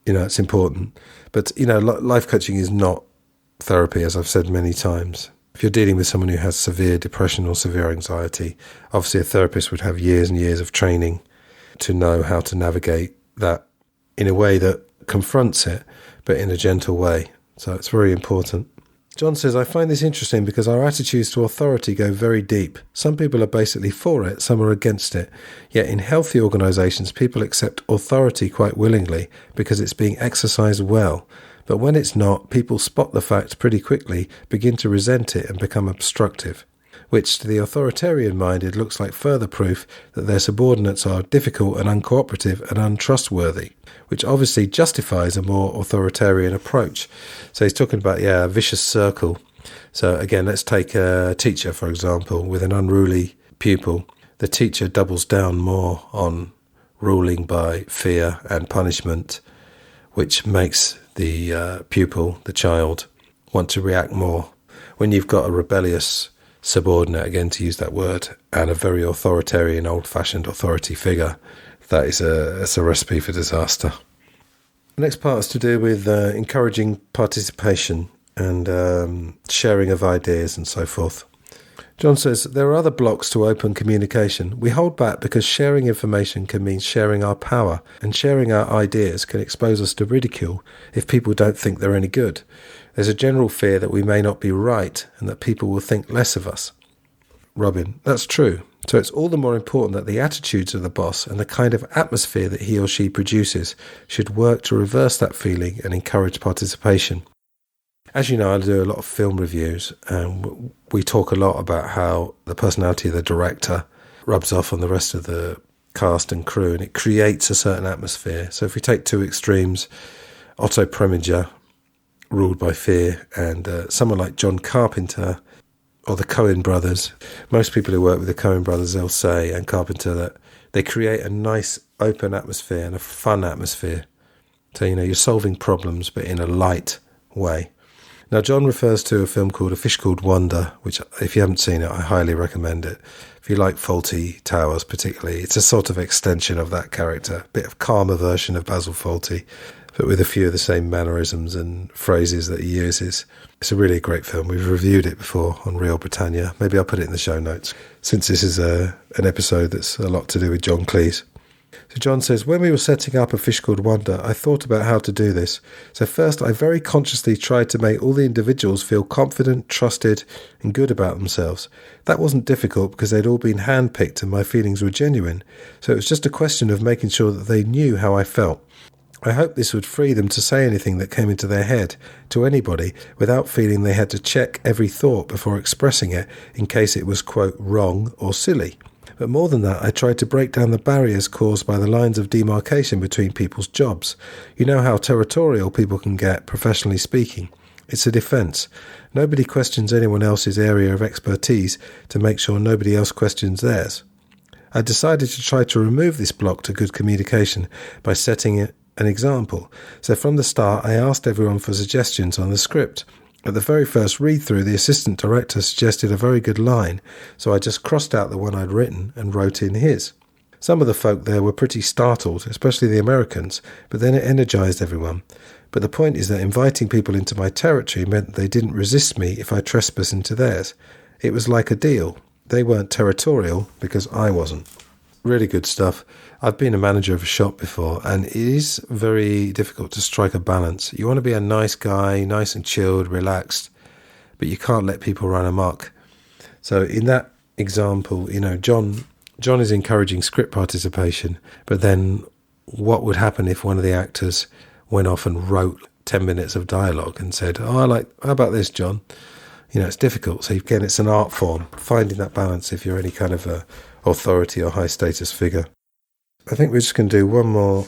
it's important. But, life coaching is not therapy, as I've said many times. If you're dealing with someone who has severe depression or severe anxiety, obviously a therapist would have years and years of training to know how to navigate that in a way that confronts it, but in a gentle way. So it's very important. John says, I find this interesting because our attitudes to authority go very deep. Some people are basically for it, some are against it. Yet in healthy organisations, people accept authority quite willingly because it's being exercised well. But when it's not, people spot the fact pretty quickly, begin to resent it and become obstructive, which to the authoritarian-minded looks like further proof that their subordinates are difficult and uncooperative and untrustworthy, which obviously justifies a more authoritarian approach. So he's talking about, a vicious circle. So again, let's take a teacher, for example, with an unruly pupil. The teacher doubles down more on ruling by fear and punishment, which makes the pupil, the child, want to react more. When you've got a rebellious subordinate, again to use that word, and a very authoritarian, old-fashioned authority figure, that's a recipe for disaster. The next part is to do with encouraging participation and sharing of ideas and so forth. John says, there are other blocks to open communication. We hold back because sharing information can mean sharing our power, and sharing our ideas can expose us to ridicule if people don't think they're any good. There's a general fear that we may not be right and that people will think less of us. Robin, that's true. So it's all the more important that the attitudes of the boss and the kind of atmosphere that he or she produces should work to reverse that feeling and encourage participation. As you know, I do a lot of film reviews, and we talk a lot about how the personality of the director rubs off on the rest of the cast and crew, and it creates a certain atmosphere. So if we take two extremes, Otto Preminger, ruled by fear, and someone like John Carpenter or the Coen brothers. Most people who work with the Coen brothers, they'll say, and Carpenter, that they create a nice open atmosphere and a fun atmosphere. So, you're solving problems, but in a light way. Now, John refers to a film called A Fish Called Wanda, which, if you haven't seen it, I highly recommend it. If you like Fawlty Towers particularly, it's a sort of extension of that character, a bit of calmer version of Basil Fawlty, but with a few of the same mannerisms and phrases that he uses. It's a really great film. We've reviewed it before on Real Britannia. Maybe I'll put it in the show notes, since this is an episode that's a lot to do with John Cleese. So John says, when we were setting up A Fish Called Wanda, I thought about how to do this. So first, I very consciously tried to make all the individuals feel confident, trusted, and good about themselves. That wasn't difficult because they'd all been handpicked and my feelings were genuine. So it was just a question of making sure that they knew how I felt. I hoped this would free them to say anything that came into their head to anybody without feeling they had to check every thought before expressing it in case it was, quote, wrong or silly. But more than that, I tried to break down the barriers caused by the lines of demarcation between people's jobs. You know how territorial people can get, professionally speaking. It's a defence. Nobody questions anyone else's area of expertise to make sure nobody else questions theirs. I decided to try to remove this block to good communication by setting an example. So from the start, I asked everyone for suggestions on the script. At the very first read-through, the assistant director suggested a very good line, so I just crossed out the one I'd written and wrote in his. Some of the folk there were pretty startled, especially the Americans, but then it energised everyone. But the point is that inviting people into my territory meant they didn't resist me if I trespassed into theirs. It was like a deal. They weren't territorial because I wasn't. Really good stuff. I've been a manager of a shop before, and it is very difficult to strike a balance. You want to be a nice guy, nice and chilled, relaxed, but you can't let people run amok. So in that example, John is encouraging script participation, but then what would happen if one of the actors went off and wrote 10 minutes of dialogue and said, how about this, John? It's difficult. So again, it's an art form, finding that balance if you're any kind of a authority or high status figure. I think we're just going to do one more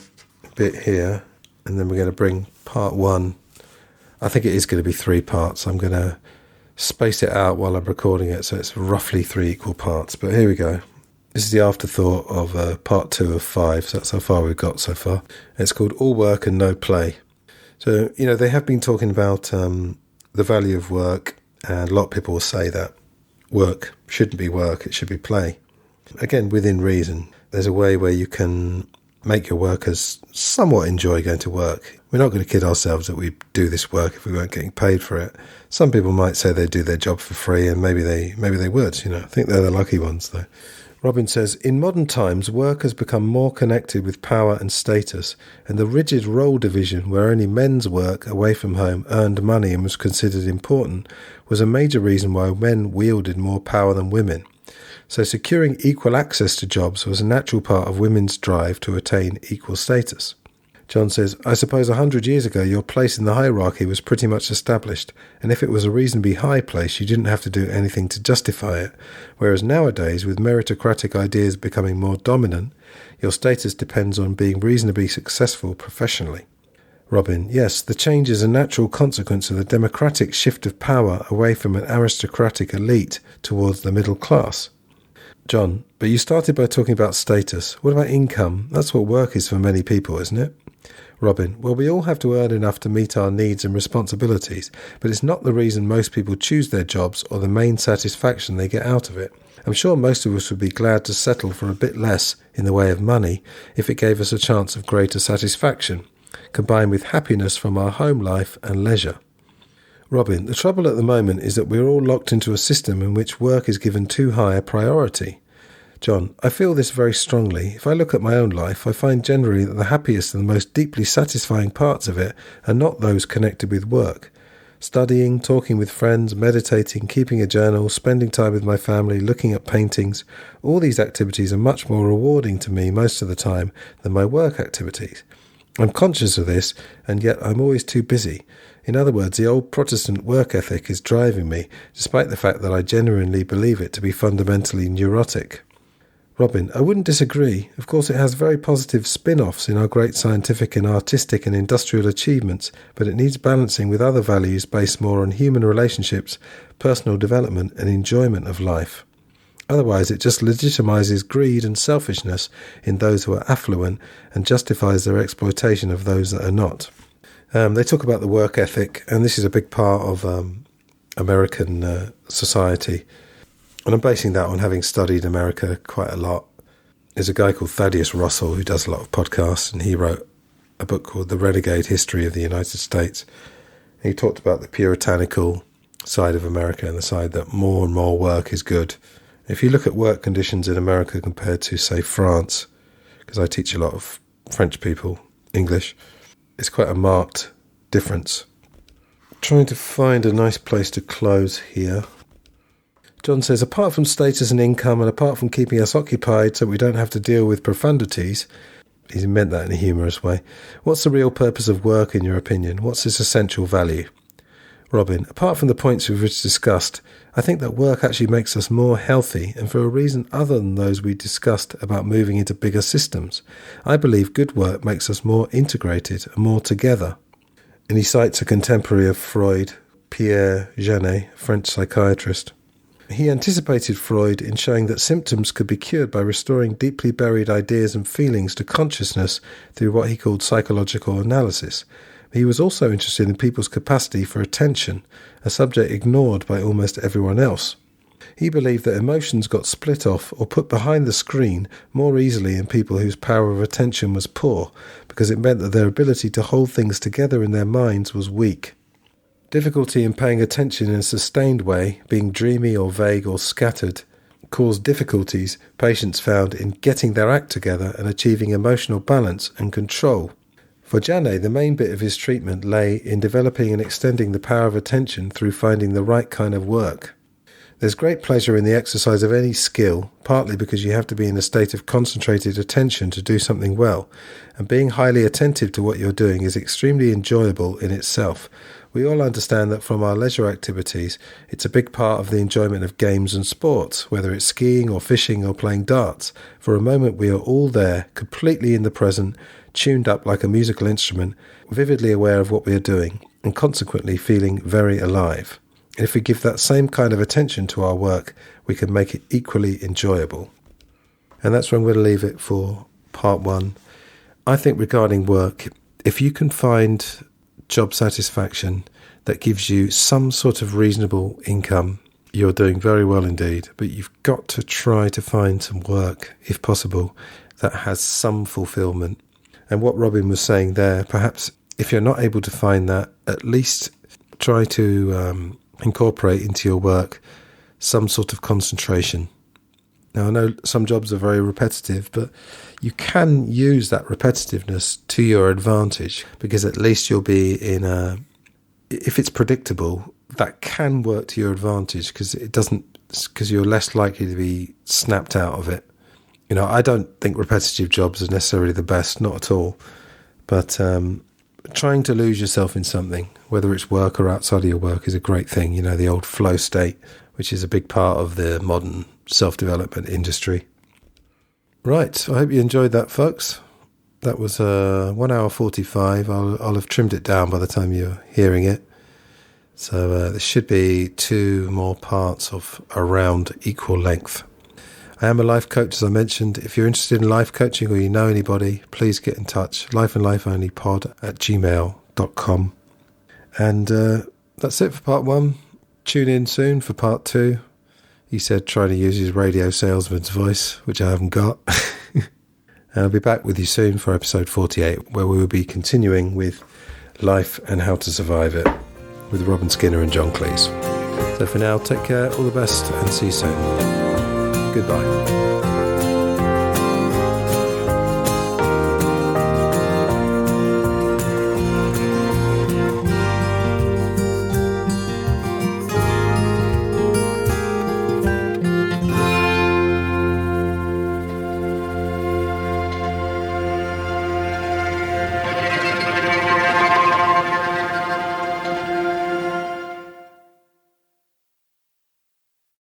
bit here, and then we're going to bring part one. I think it is going to be 3 parts. I'm going to space it out while I'm recording it, so it's roughly 3 equal parts. But here we go. This is the afterthought of part 2 of 5, so that's how far we've got so far. It's called All Work and No Play. So, they have been talking about the value of work, and a lot of people will say that work shouldn't be work, it should be play. Again, within reason. There's a way where you can make your workers somewhat enjoy going to work. We're not going to kid ourselves that we do this work if we weren't getting paid for it. Some people might say they do their job for free, and maybe they would. I think they're the lucky ones, though. Robin says, in modern times, work has become more connected with power and status, and the rigid role division where only men's work away from home earned money and was considered important was a major reason why men wielded more power than women. So securing equal access to jobs was a natural part of women's drive to attain equal status. John says, I suppose 100 years ago your place in the hierarchy was pretty much established, and if it was a reasonably high place you didn't have to do anything to justify it, whereas nowadays, with meritocratic ideas becoming more dominant, your status depends on being reasonably successful professionally. Robin, yes, the change is a natural consequence of the democratic shift of power away from an aristocratic elite towards the middle class. John, but you started by talking about status. What about income? That's what work is for many people, isn't it? Robin, well, we all have to earn enough to meet our needs and responsibilities, but it's not the reason most people choose their jobs or the main satisfaction they get out of it. I'm sure most of us would be glad to settle for a bit less in the way of money if it gave us a chance of greater satisfaction, combined with happiness from our home life and leisure. Robin, the trouble at the moment is that we're all locked into a system in which work is given too high a priority. John, I feel this very strongly. If I look at my own life, I find generally that the happiest and the most deeply satisfying parts of it are not those connected with work. Studying, talking with friends, meditating, keeping a journal, spending time with my family, looking at paintings, all these activities are much more rewarding to me most of the time than my work activities. I'm conscious of this, and yet I'm always too busy. In other words, the old Protestant work ethic is driving me, despite the fact that I genuinely believe it to be fundamentally neurotic. Robin, I wouldn't disagree. Of course, it has very positive spin-offs in our great scientific and artistic and industrial achievements, but it needs balancing with other values based more on human relationships, personal development and enjoyment of life. Otherwise, it just legitimizes greed and selfishness in those who are affluent and justifies their exploitation of those that are not. They talk about the work ethic, and this is a big part of American society. And I'm basing that on having studied America quite a lot. There's a guy called Thaddeus Russell who does a lot of podcasts, and he wrote a book called The Renegade History of the United States. And he talked about the puritanical side of America and the side that more and more work is good. If you look at work conditions in America compared to, say, France, because I teach a lot of French people English, it's quite a marked difference. Trying to find a nice place to close here. John says, apart from status and income, and apart from keeping us occupied so we don't have to deal with profundities, he's meant that in a humorous way, what's the real purpose of work in your opinion? What's its essential value? Robin, apart from the points we've just discussed, I think that work actually makes us more healthy, and for a reason other than those we discussed about moving into bigger systems. I believe good work makes us more integrated and more together. And he cites a contemporary of Freud, Pierre Janet, French psychiatrist. He anticipated Freud in showing that symptoms could be cured by restoring deeply buried ideas and feelings to consciousness through what he called psychological analysis. He was also interested in people's capacity for attention, a subject ignored by almost everyone else. He believed that emotions got split off or put behind the screen more easily in people whose power of attention was poor, because it meant that their ability to hold things together in their minds was weak. Difficulty in paying attention in a sustained way, being dreamy or vague or scattered, caused difficulties patients found in getting their act together and achieving emotional balance and control. For Janet, the main bit of his treatment lay in developing and extending the power of attention through finding the right kind of work. There's great pleasure in the exercise of any skill, partly because you have to be in a state of concentrated attention to do something well, and being highly attentive to what you're doing is extremely enjoyable in itself. We all understand that from our leisure activities, it's a big part of the enjoyment of games and sports, whether it's skiing or fishing or playing darts. For a moment we are all there, completely in the present, tuned up like a musical instrument, vividly aware of what we are doing, and consequently feeling very alive. And if we give that same kind of attention to our work, we can make it equally enjoyable. And that's where I'm going to leave it for part one. I think regarding work, if you can find job satisfaction that gives you some sort of reasonable income, you're doing very well indeed. But you've got to try to find some work, if possible, that has some fulfillment. And what Robin was saying there, perhaps if you're not able to find that, at least try to incorporate into your work some sort of concentration. Now, I know some jobs are very repetitive, but you can use that repetitiveness to your advantage, because at least you'll be in a... If it's predictable, that can work to your advantage, because you're less likely to be snapped out of it. You know, I don't think repetitive jobs are necessarily the best, not at all. But trying to lose yourself in something, whether it's work or outside of your work, is a great thing. You know, the old flow state, which is a big part of the modern self-development industry. Right, I hope you enjoyed that, folks. That was 1 hour 45. I'll have trimmed it down by the time you're hearing it. So there should be 2 more parts of around equal length. I am a life coach, as I mentioned. If you're interested in life coaching or you know anybody, please get in touch. lifeandlifeonlypod@gmail.com. And that's it for part 1. Tune in soon for part 2. He said trying to use his radio salesman's voice, which I haven't got. And I'll be back with you soon for episode 48, where we will be continuing with life and how to survive it with Robin Skynner and John Cleese. So for now, take care, all the best, and see you soon. Goodbye.